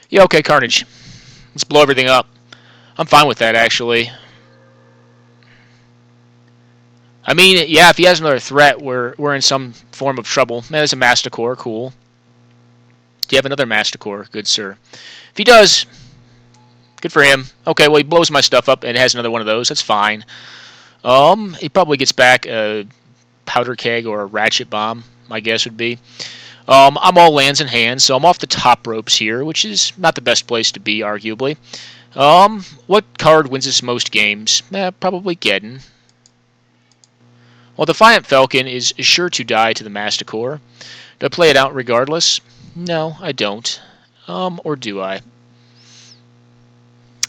Yeah, okay, Carnage. Let's blow everything up. I'm fine with that, actually. I mean, yeah, if he has another threat, we're in some form of trouble. Man, there's a Masticore, cool. Do you have another Masticore? Good, sir. If he does, good for him. Okay, well, he blows my stuff up and has another one of those. That's fine. He probably gets back a Powder Keg or a Ratchet Bomb, my guess would be. I'm all lands in hand, so I'm off the top ropes here, which is not the best place to be, arguably. What card wins us most games? Probably Geddon. Well, Defiant Falcon is sure to die to the Masticore. Do I play it out regardless? No, I don't. Or do I?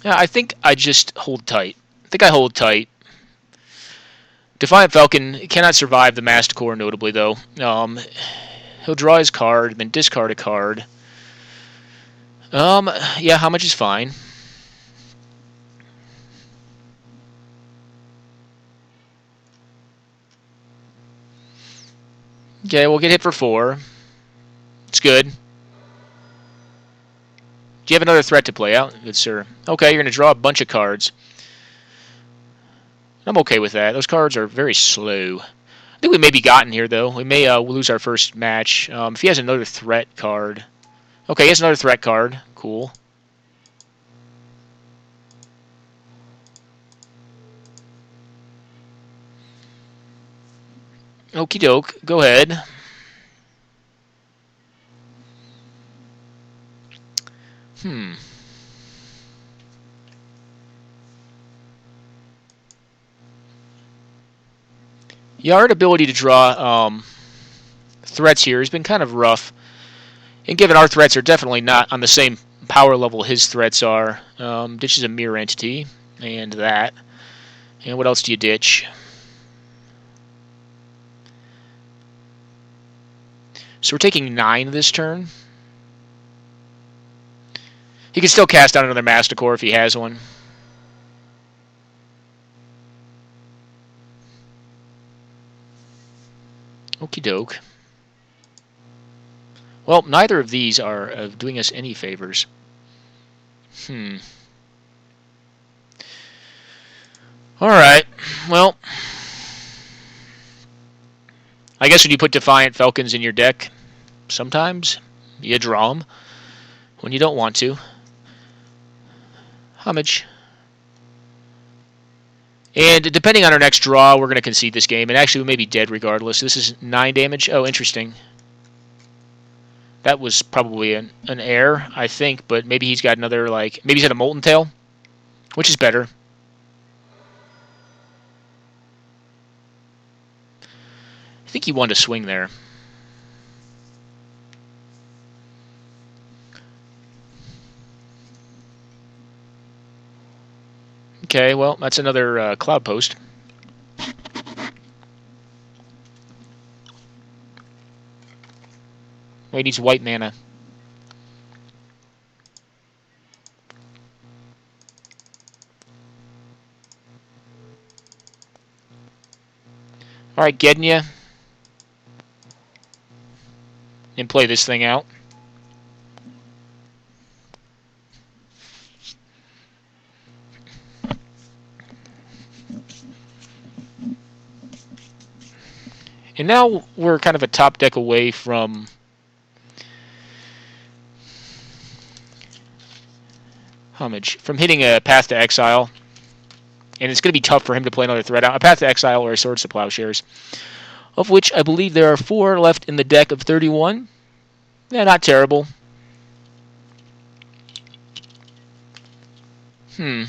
Yeah, I think I just hold tight. I think I hold tight. Defiant Falcon cannot survive the Masticore, notably, though. He'll draw his card, then discard a card. Yeah, how much is fine? Okay, we'll get hit for 4. It's good. Do you have another threat to play out? Good, sir. Okay, you're going to draw a bunch of cards. I'm okay with that. Those cards are very slow. I think we may be gotten here, though. We may lose our first match. If he has another threat card. Okay, he has another threat card. Cool. Okie doke. Go ahead. Yeah, our ability to draw threats here has been kind of rough. And given our threats are definitely not on the same power level his threats are. Ditches a Mirror Entity. And that. And what else do you ditch? So we're taking 9 this turn. He can still cast out another Masticore if he has one. Okie doke. Well, neither of these are doing us any favors. Alright. Well, I guess when you put Defiant Falcons in your deck, sometimes you draw them when you don't want to. Homage. And depending on our next draw, we're going to concede this game. And actually, we may be dead regardless. This is 9 damage. Oh, interesting. That was probably an error, I think. But maybe he's got another, like... Maybe he's got a Molten Tail, which is better. I think he wanted to swing there. Okay, well, that's another Cloud Post. Well, he needs white mana. Alright, Gednia. And play this thing out. And now we're kind of a top deck away from Homage. From hitting a Path to Exile. And it's going to be tough for him to play another threat out. A Path to Exile or a Swords to Plowshares. Of which I believe there are 4 left in the deck of 31. Yeah, not terrible. I'm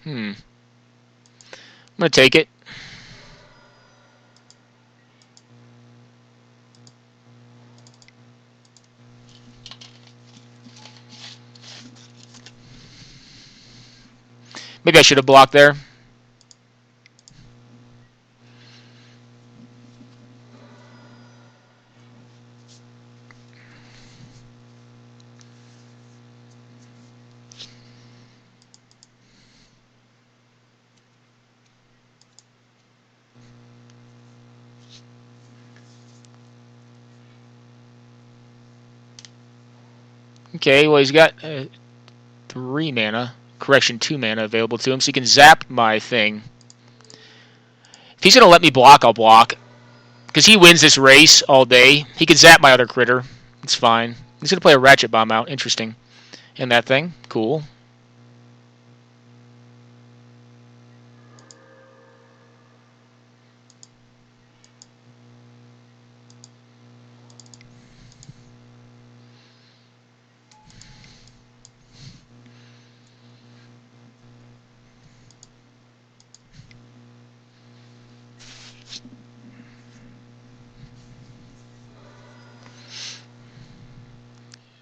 going to take it. Maybe I should have blocked there. Okay, well, he's got 3 mana. Correction, 2 mana available to him, so he can zap my thing. If he's going to let me block, I'll block. Because he wins this race all day. He can zap my other critter. It's fine. He's going to play a Ratchet Bomb out. Interesting. And that thing. Cool.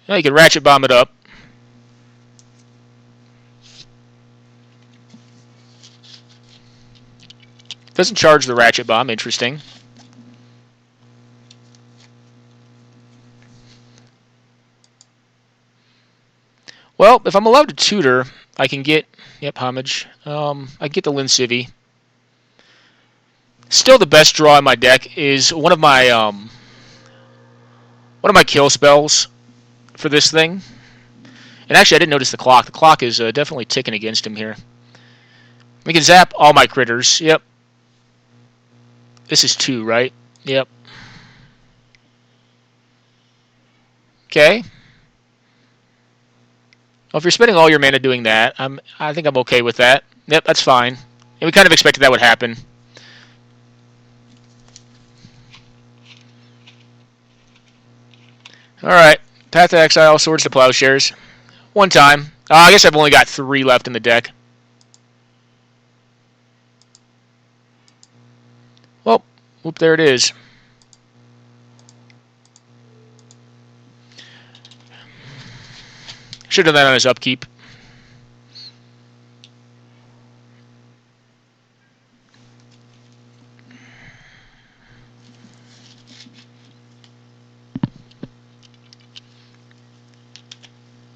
Now you can Ratchet Bomb it up. Doesn't charge the Ratchet Bomb. Interesting. Well, if I'm allowed to tutor, I can get... Yep, Homage. I can get the Lin Civi. Still the best draw in my deck is one of my kill spells for this thing. And actually, I didn't notice the clock. The clock is definitely ticking against him here. We can zap all my critters. Yep. This is 2, right? Yep. Okay. Well, if you're spending all your mana doing that, I think I'm okay with that. Yep, that's fine. And we kind of expected that would happen. Alright. Path to Exile, Swords to Plowshares. One time. I guess I've only got 3 left in the deck. Well, whoop, there it is. Should have done that on his upkeep.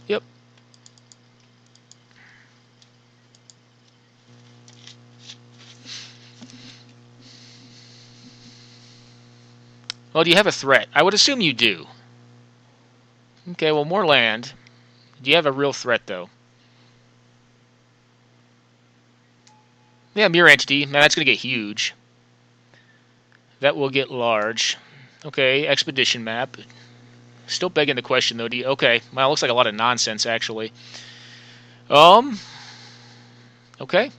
Yep. Well, do you have a threat? I would assume you do. Okay, well, more land. Do you have a real threat, though? Yeah, Mirror Entity. Man, that's going to get huge. That will get large. Okay, Expedition Map. Still begging the question, though. Okay, well, it looks like a lot of nonsense, actually. Okay.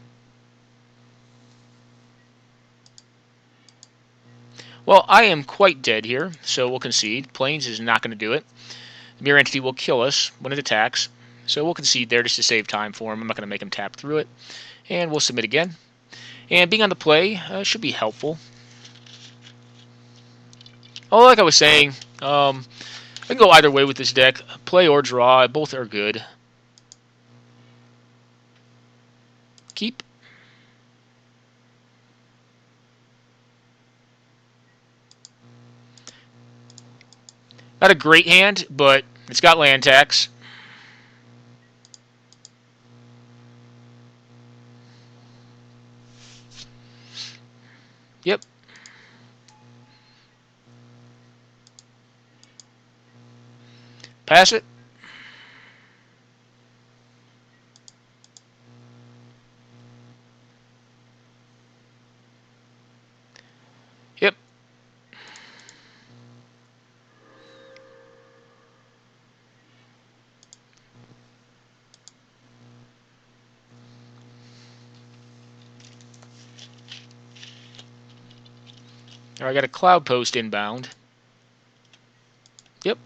Well, I am quite dead here, so we'll concede. Plains is not going to do it. The Mirror Entity will kill us when it attacks, so we'll concede there just to save time for him. I'm not going to make him tap through it. And we'll submit again. And being on the play should be helpful. Oh, like I was saying, I can go either way with this deck. Play or draw, both are good. Keep. Not a great hand, but it's got land tax. Yep. Pass it. Yep. Alright, I got a Cloud Post inbound. Yep.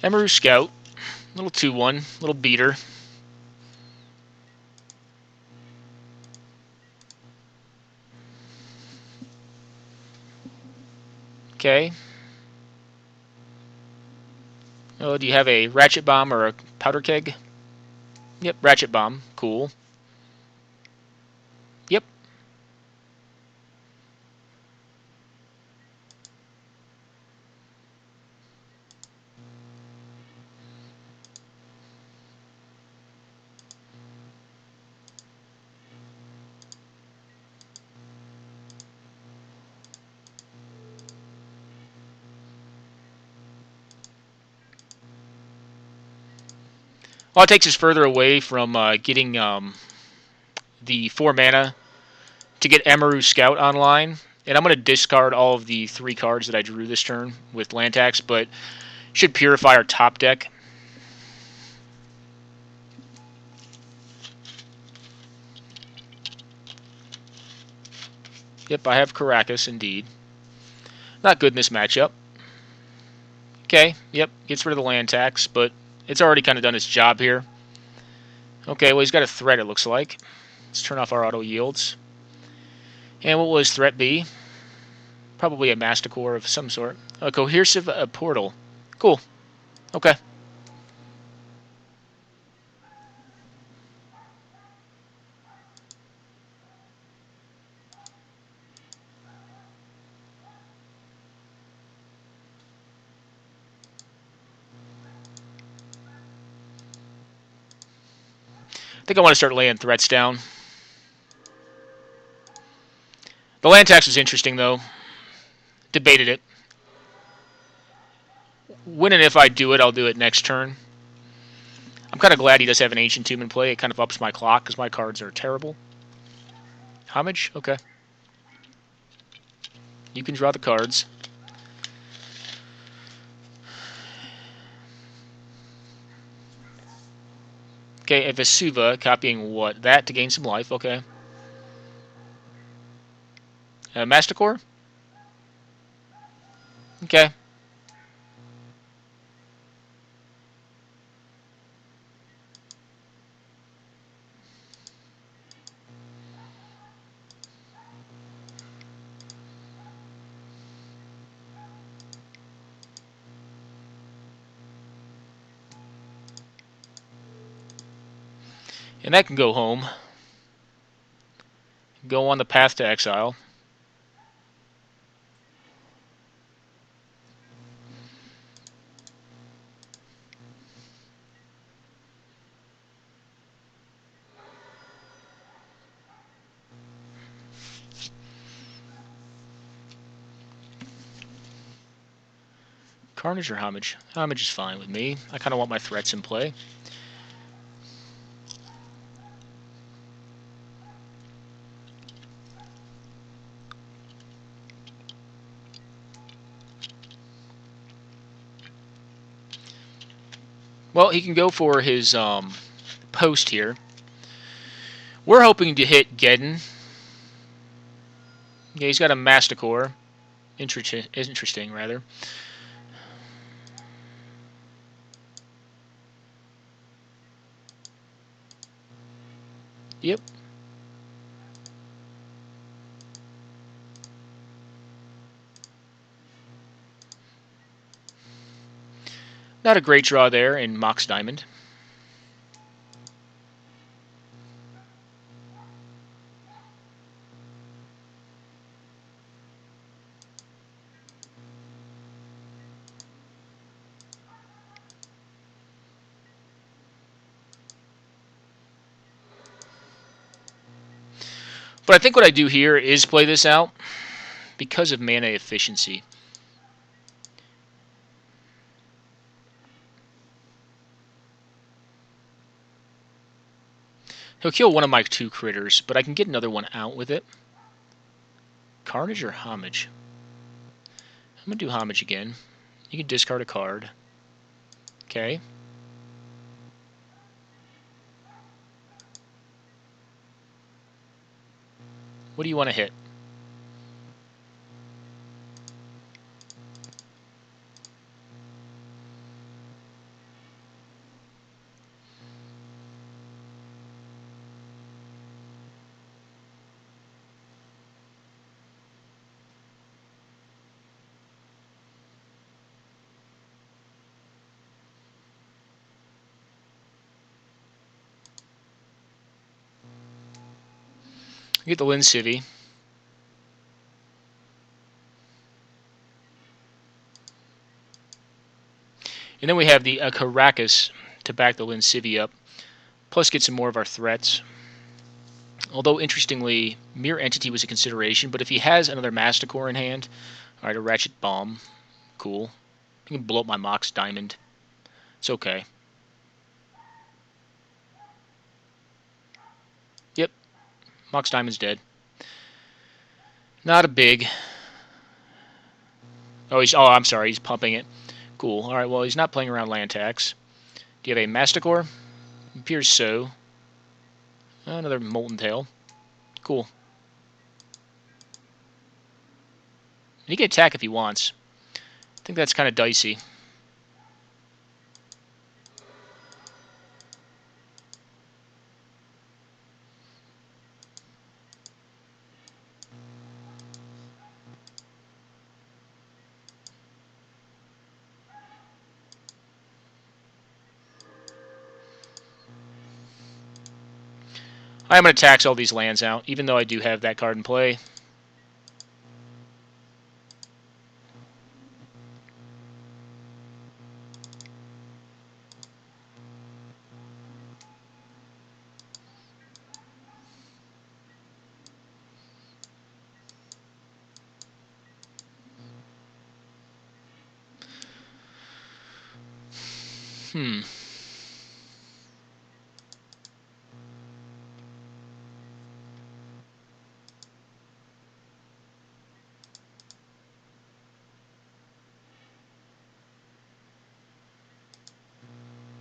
Emeru Scout. Little 2-1. Little beater. Okay. Oh, do you have a Ratchet Bomb or a Powder Keg? Yep, Ratchet Bomb. Cool. Yep. All it takes is further away from getting the 4 mana to get Emeru Scout online. And I'm going to discard all of the 3 cards that I drew this turn with land tax, but should purify our top deck. Yep, I have Caracas indeed. Not good in this matchup. Okay, yep, gets rid of the land tax, but it's already kind of done its job here. Okay, well, he's got a threat, it looks like. Let's turn off our auto yields. And what will his threat be? Probably a Masticore of some sort. A Coercive Portal. Cool. Okay. I think I want to start laying threats down. The land tax was interesting, though. Debated it. When and if I do it, I'll do it next turn. I'm kind of glad he does have an Ancient Tomb in play. It kind of ups my clock because my cards are terrible. Homage? Okay. You can draw the cards. Okay, a Vesuva, copying what? That to gain some life, okay. Masticore? Okay. And that can go home. Go on the path to exile. Carnage or Homage? Homage is fine with me. I kind of want my threats in play. Well, he can go for his post here. We're hoping to hit Geddon. Yeah, he's got a Masticore. Interesting, rather. Yep. Not a great draw there in Mox Diamond. But I think what I do here is play this out because of mana efficiency. He'll kill one of my 2 critters, but I can get another one out with it. Carnage or Homage? I'm going to do Homage again. You can discard a card. Okay. What do you want to hit? Get the Lynn Civvy. And then we have the Caracas to back the Lynn Civvy up. Plus get some more of our threats. Although, interestingly, Mere Entity was a consideration, but if he has another Masticore in hand, alright, a Ratchet Bomb, cool. He can blow up my Mox Diamond. It's okay. Yep, Mox Diamond's dead. Not a big. Oh, I'm sorry, he's pumping it. Cool. Alright, well, he's not playing around land tax. Do you have a Masticore? Appears so. Another Molten Tail. Cool. He can attack if he wants. I think that's kind of dicey. I'm going to tax all these lands out, even though I do have that card in play.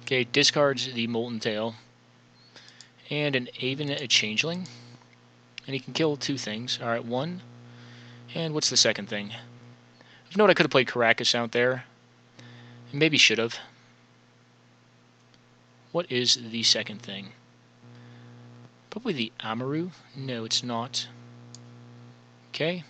Okay, discards the Molten Tail. And an Aven, a Changeling. And he can kill two things. Alright, one. And what's the second thing? You know what, I could have played Caracas out there. Maybe should have. What is the second thing? Probably the Amaru? No, it's not. Okay.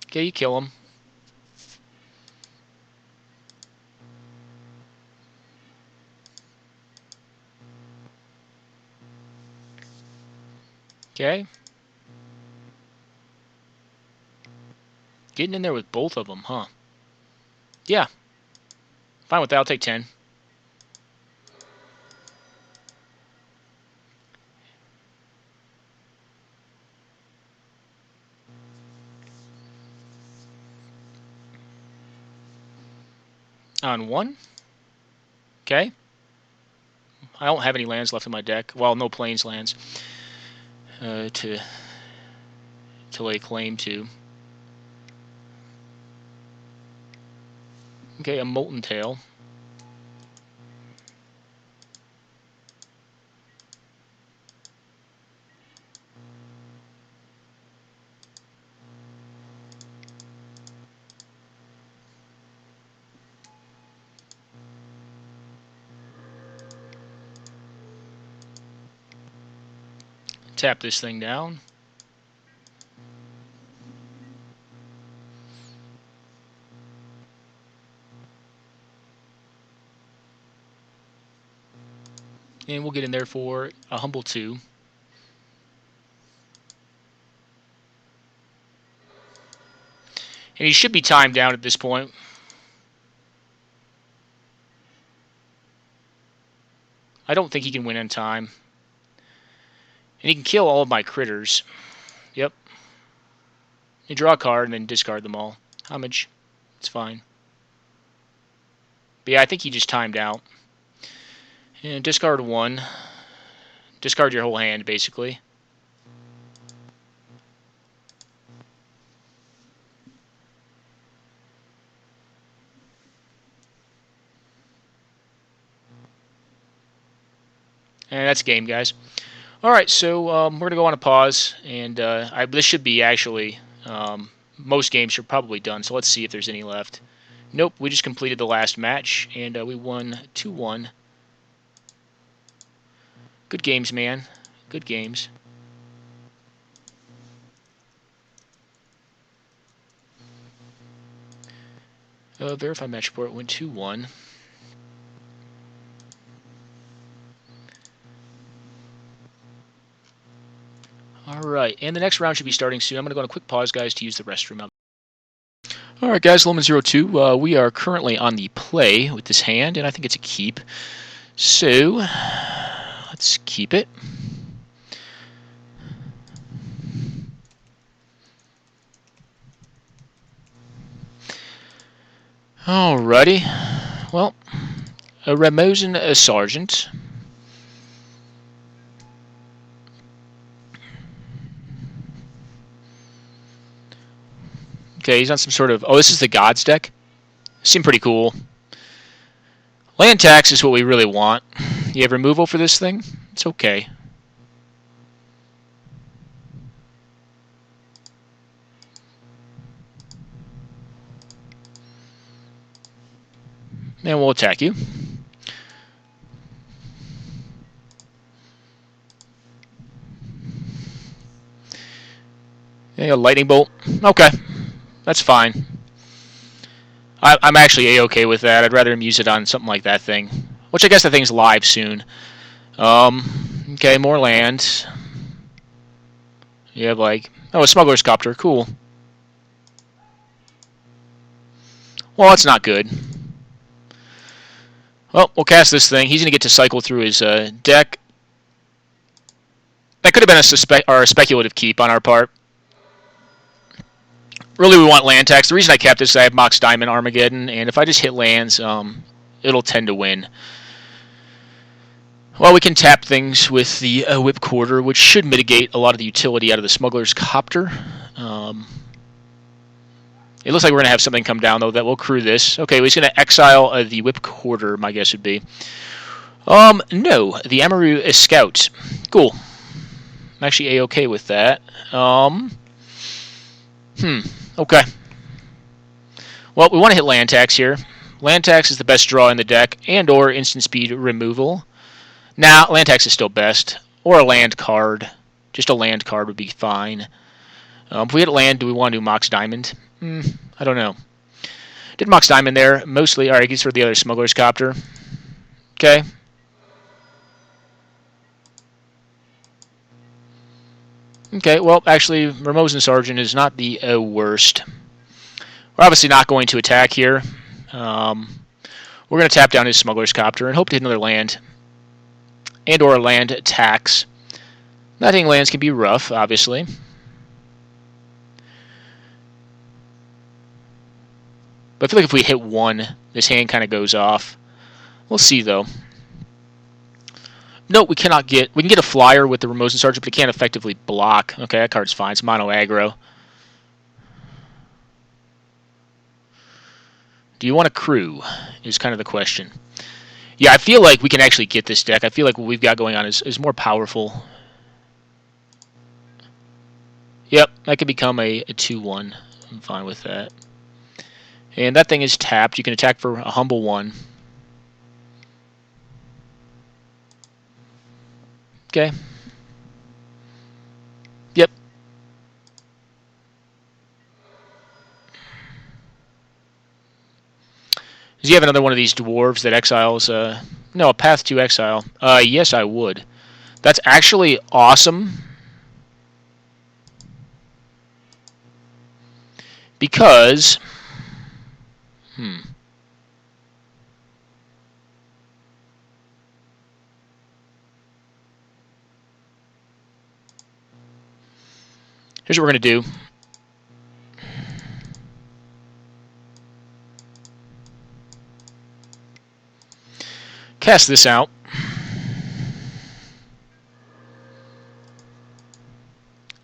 Okay, you kill him. Okay. Getting in there with both of them, huh? Yeah. Fine with that, I'll take 10. On 1. Okay. I don't have any lands left in my deck. Well, no plains lands to lay claim to. Okay, a Molten Tail. Tap this thing down. And we'll get in there for a humble 2. And he should be timed down at this point. I don't think he can win in time. And he can kill all of my critters. Yep. You draw a card and then discard them all. Homage. It's fine. But yeah, I think he just timed out. And discard one. Discard your whole hand, basically. And that's game, guys. Alright, so we're going to go on a pause. And this should be actually... most games are probably done, so let's see if there's any left. Nope, we just completed the last match, and we won 2-1. Good games, man. Good games. Verify match report went 2-1. Alright, and the next round should be starting soon. I'm going to go on a quick pause, guys, to use the restroom. Alright, guys, Loman02, we are currently on the play with this hand, and I think it's a keep. So, let's keep it. Alrighty. Well, a Ramosin Sergeant. Okay, he's on some sort of... Oh, this is the Gods deck? Seemed pretty cool. Land tax is what we really want. You have removal for this thing? It's okay. And we'll attack you. Yeah, lightning bolt. Okay. That's fine. I'm actually A-okay with that. I'd rather him use it on something like that thing. Which I guess that thing's live soon. Okay, more land. You have like... Oh, a smuggler's copter. Cool. Well, that's not good. Well, we'll cast this thing. He's going to get to cycle through his deck. That could have been a speculative keep on our part. Really, we want land tax. The reason I kept this is I have Mox Diamond Armageddon, and if I just hit lands, it'll tend to win. Well, we can tap things with the Whip Quarter, which should mitigate a lot of the utility out of the Smuggler's Copter. It looks like we're going to have something come down, though, that will crew this. Okay, well, he's going to exile the Whip Quarter, my guess would be. No, the Amaru Scout. Cool. I'm actually A-okay with that. Okay. Well, we want to hit land tax here. Land tax is the best draw in the deck, and or instant speed removal. Nah, land tax is still best. Or a land card. Just a land card would be fine. If we hit land, do we want to do Mox Diamond? I don't know. Did Mox Diamond there. Mostly, alright, he's for the other Smuggler's Copter. Okay. Okay, well, actually, Ramosin Sergeant is not the worst. We're obviously not going to attack here. We're going to tap down his Smuggler's Copter and hope to hit another land. And or a land tax. Not hitting lands can be rough, obviously. But I feel like if we hit one, this hand kind of goes off. We'll see, though. No, we cannot get... We can get a flyer with the Ramosin Sergeant, but it can't effectively block. Okay, that card's fine. It's mono aggro. Do you want a crew? Is kind of the question. Yeah, I feel like we can actually get this deck. I feel like what we've got going on is more powerful. Yep, that could become a 2-1. I'm fine with that. And that thing is tapped. You can attack for a humble 1. Okay. Yep. Does he have another one of these dwarves that exiles? No, a path to exile. Yes, I would. That's actually awesome. Because, here's what we're going to do. Cast this out.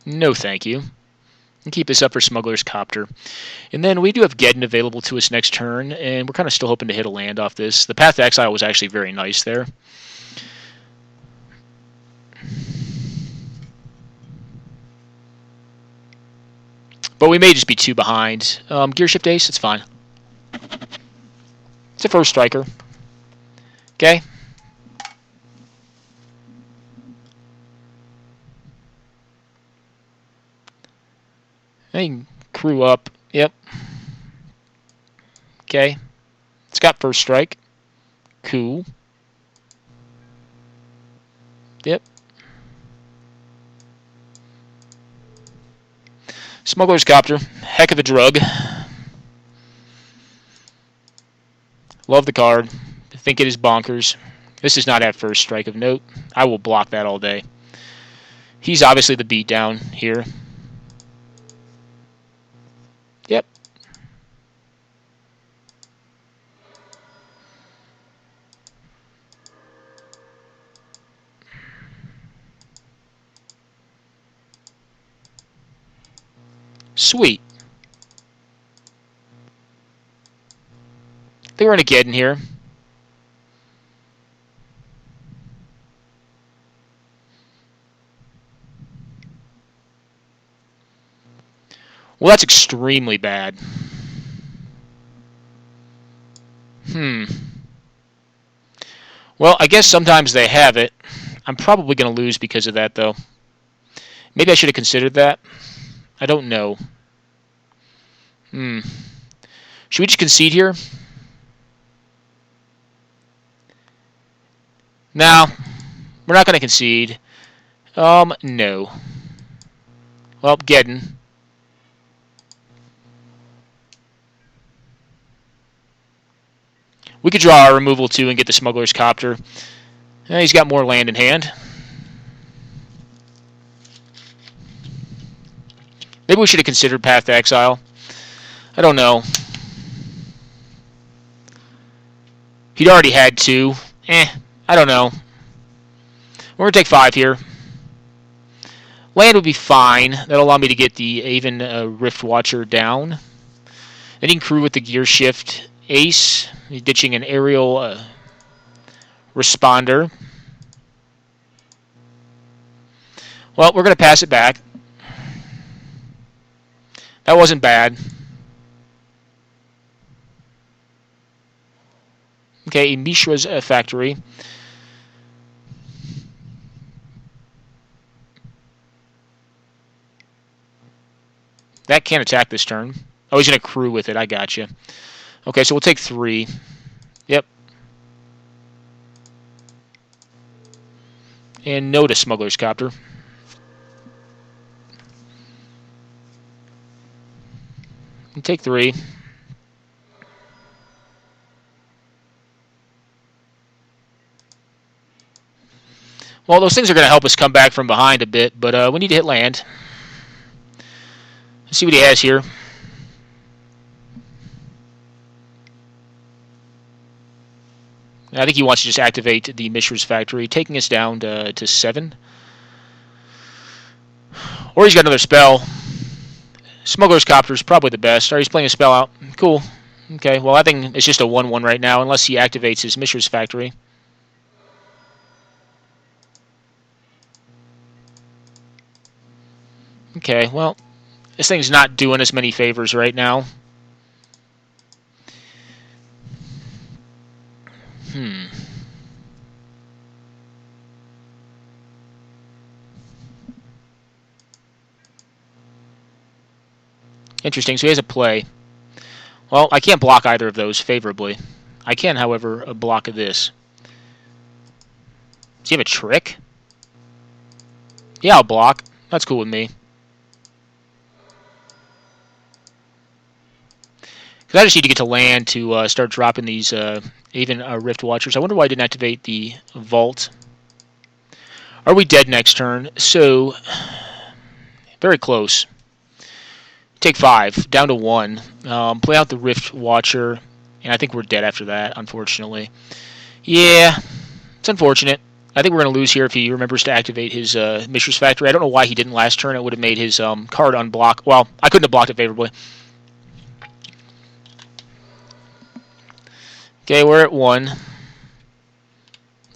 No thank you. And keep this up for Smuggler's Copter. And then we do have Geddon available to us next turn, and we're kind of still hoping to hit a land off this. The Path to Exile was actually very nice there. But we may just be 2 behind. Gear Shift Ace, it's fine. It's a first striker. Okay. I can crew up. Yep. Okay. It's got first strike. Cool. Yep. Smuggler's Copter. Heck of a drug. Love the card. I think it is bonkers. This does not have first strike of note. I will block that all day. He's obviously the beatdown here. Yep. Sweet. I think we're going to get in here. Well, that's extremely bad. Well, I guess sometimes they have it. I'm probably going to lose because of that, though. Maybe I should have considered that. I don't know. Should we just concede here? No. We're not going to concede. No. Well, Geddon. We could draw our removal, too, and get the Smuggler's Copter. He's got more land in hand. Maybe we should have considered Path to Exile. I don't know. He'd already had 2. I don't know. We're going to take 5 here. Land would be fine. That'll allow me to get the Aven Rift Watcher down. Then he can crew with the Gear Shift Ace. He's ditching an aerial responder. Well, we're going to pass it back. That wasn't bad. Okay, Mishra's factory. That can't attack this turn. Oh, he's going to crew with it. I gotcha. Okay, so we'll take 3. Yep. And no to Smuggler's Copter. And take 3. Well, those things are going to help us come back from behind a bit, but we need to hit land. Let's see what he has here. I think he wants to just activate the Mishra's Factory, taking us down to 7. Or he's got another spell. Smuggler's Copter is probably the best. Or he's playing a spell out. Cool. Okay, well, I think it's just a 1-1 right now, unless he activates his Mishra's Factory. Okay, well, this thing's not doing us many favors right now. Interesting, so he has a play. Well, I can't block either of those favorably. I can, however, block this. Does he have a trick? Yeah, I'll block. That's cool with me. Because I just need to get to land to start dropping these even Rift Watchers. I wonder why I didn't activate the Vault. Are we dead next turn? So, very close. Take 5, down to 1. Play out the Rift Watcher, and I think we're dead after that, unfortunately. Yeah, it's unfortunate. I think we're going to lose here if he remembers to activate his Mishra's Factory. I don't know why he didn't last turn. It would have made his card unblock. Well, I couldn't have blocked it favorably. Okay, we're at 1.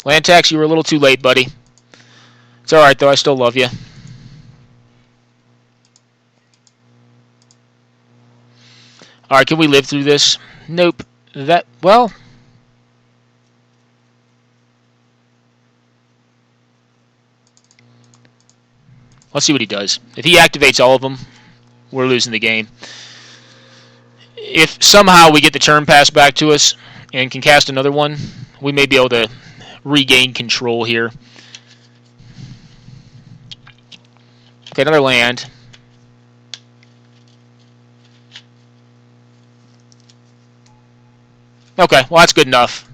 Land tax, you were a little too late, buddy. It's alright, though. I still love you. Alright, can we live through this? Nope. Well... Let's see what he does. If he activates all of them, we're losing the game. If somehow we get the turn pass back to us and can cast another one, we may be able to regain control here. Okay, another land. Okay, well, that's good enough.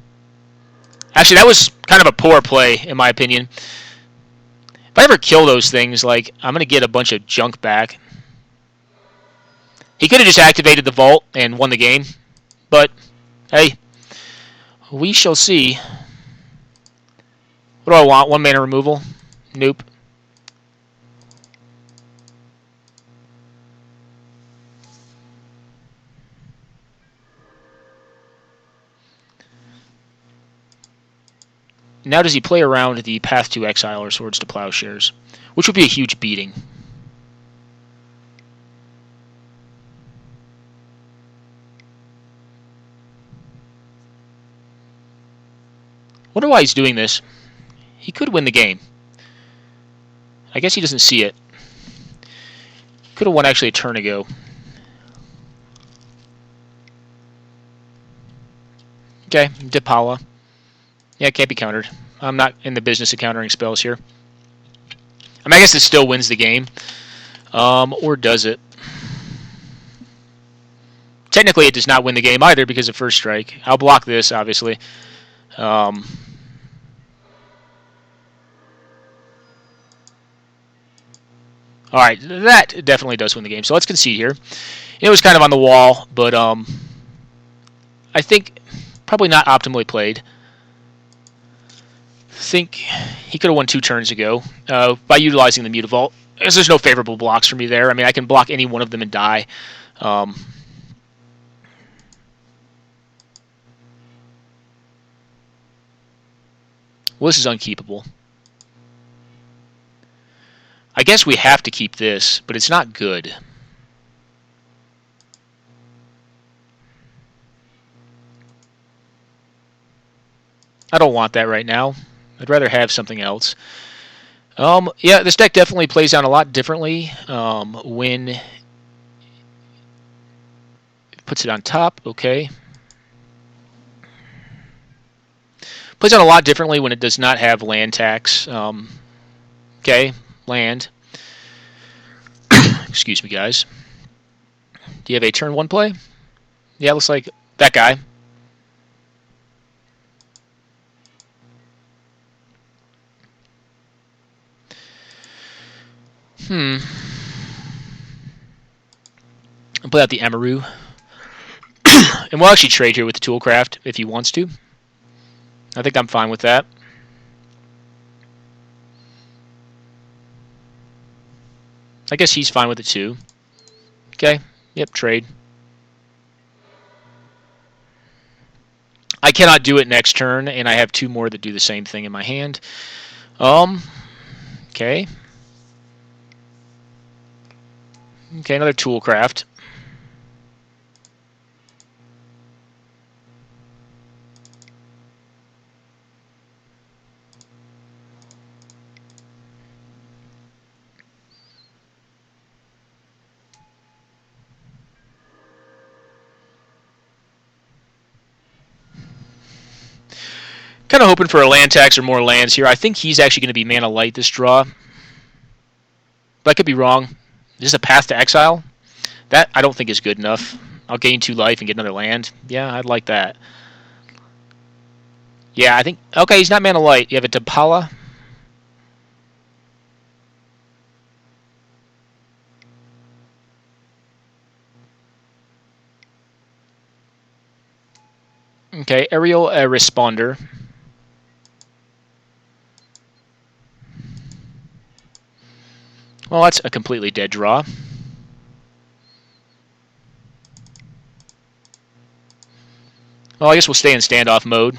Actually, that was kind of a poor play, in my opinion. If I ever kill those things, like, I'm going to get a bunch of junk back. He could have just activated the Vault and won the game. But, hey, we shall see. What do I want? 1 mana removal? Nope. Now does he play around the Path to Exile or Swords to Plowshares? Which would be a huge beating. Wonder why he's doing this. He could win the game. I guess he doesn't see it. Could have won actually a turn ago. Okay, Dipala. Yeah, it can't be countered. I'm not in the business of countering spells here. I mean, I guess it still wins the game. Or does it? Technically, it does not win the game either because of first strike. I'll block this, obviously. Alright, that definitely does win the game. So let's concede here. It was kind of on the wall, but I think probably not optimally played. I think he could have won 2 turns ago by utilizing the Mutavault. Because there's no favorable blocks for me there. I mean, I can block any one of them and die. Well, this is unkeepable. I guess we have to keep this, but it's not good. I don't want that right now. I'd rather have something else. Yeah, this deck definitely plays down a lot differently when it puts it on top. Okay. Plays out a lot differently when it does not have land tax. Okay, land. Excuse me, guys. Do you have a turn 1 play? Yeah, looks like that guy. I'll play out the Amaru. And we'll actually trade here with the Toolcraft if he wants to. I think I'm fine with that. I guess he's fine with it too. Okay, yep, trade. I cannot do it next turn, and I have 2 more that do the same thing in my hand. Okay. Okay, another Toolcraft. Kind of hoping for a land tax or more lands here. I think he's actually going to be mana light this draw. But I could be wrong. Is this a Path to Exile? That I don't think is good enough. I'll gain 2 life and get another land. Yeah, I'd like that. Yeah, I think... Okay, he's not Mana Light. You have a Dapala. Okay, Aerial Responder. Well, that's a completely dead draw. Well, I guess we'll stay in standoff mode.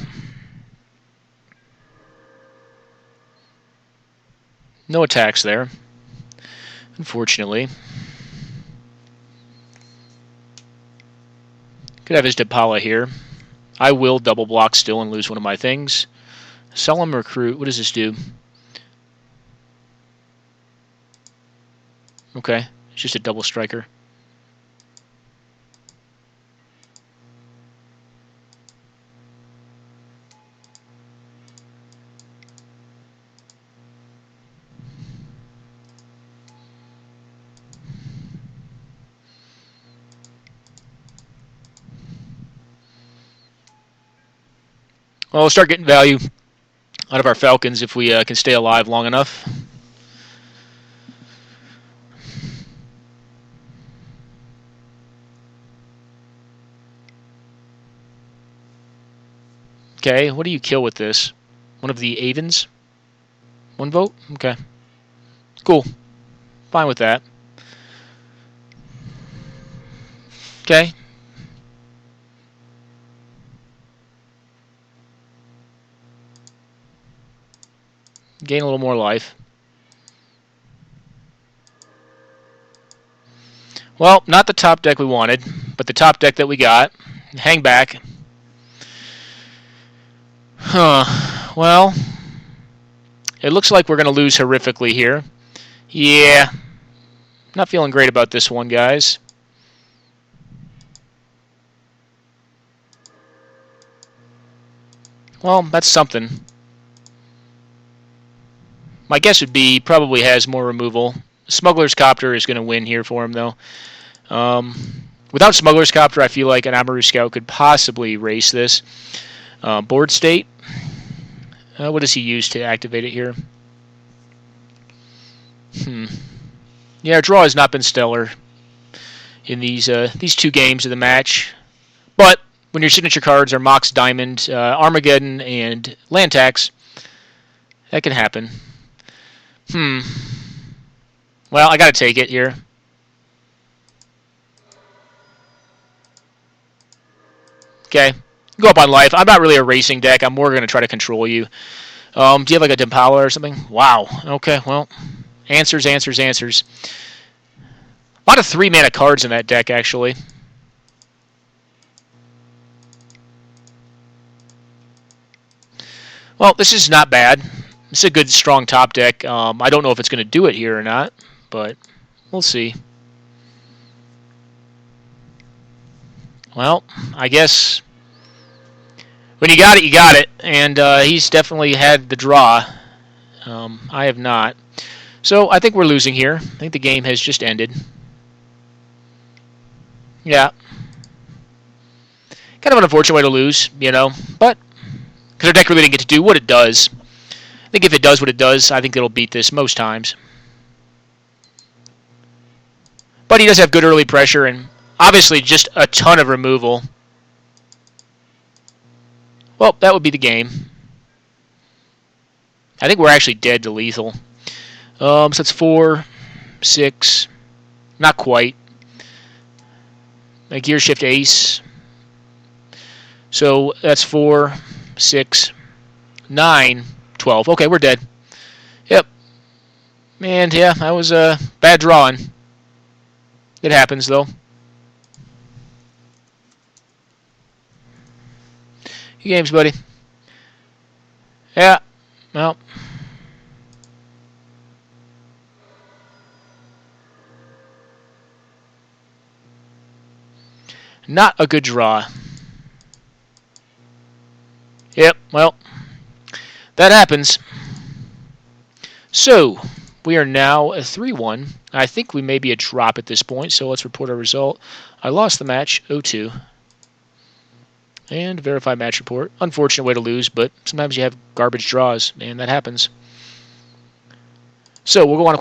No attacks there, unfortunately. Could have his Dapala here. I will double block still and lose one of my things. Solemn Recruit. What does this do? Okay, it's just a double striker. Well, we'll start getting value out of our Falcons if we can stay alive long enough. Okay, what do you kill with this? One of the Avens? 1 vote? Okay. Cool. Fine with that. Okay. Gain a little more life. Well, not the top deck we wanted, but the top deck that we got. Hang back. Huh. Well, it looks like we're going to lose horrifically here. Yeah. Not feeling great about this one, guys. Well, that's something. My guess would be he probably has more removal. Smuggler's Copter is going to win here for him, though. Without Smuggler's Copter, I feel like an Amaru Scout could possibly race this. Board State. What does he use to activate it here? Yeah, our draw has not been stellar in these 2 games of the match. But when your signature cards are Mox Diamond, Armageddon, and Land Tax, that can happen. Well, I got to take it here. Okay. Go up on life. I'm not really a racing deck. I'm more going to try to control you. Do you have like a Dempala or something? Wow. Okay, well. Answers. A lot of 3-mana cards in that deck, actually. Well, this is not bad. This is a good, strong top deck. I don't know if it's going to do it here or not, but we'll see. Well, I guess when you got it, you got it. And he's definitely had the draw. I have not. So I think we're losing here. I think the game has just ended. Yeah. Kind of an unfortunate way to lose, you know. But because our deck really didn't get to do what it does. I think if it does what it does, I think it'll beat this most times. But he does have good early pressure and obviously just a ton of removal. Well, that would be the game. I think we're actually dead to lethal. So it's 4, 6, not quite. A Gear Shift Ace. So that's 4, 6, 9, 12. Okay, we're dead. Yep. And yeah, that was a bad drawing. It happens, though. Good games, buddy. Yeah. Well. Not a good draw. Yep, well, that happens. So, We are now a 3-1. I think we may be a drop at this point, so let's report our result. I lost the match 0-2. And verify match report. Unfortunate way to lose, but sometimes you have garbage draws, and that happens. So we'll go on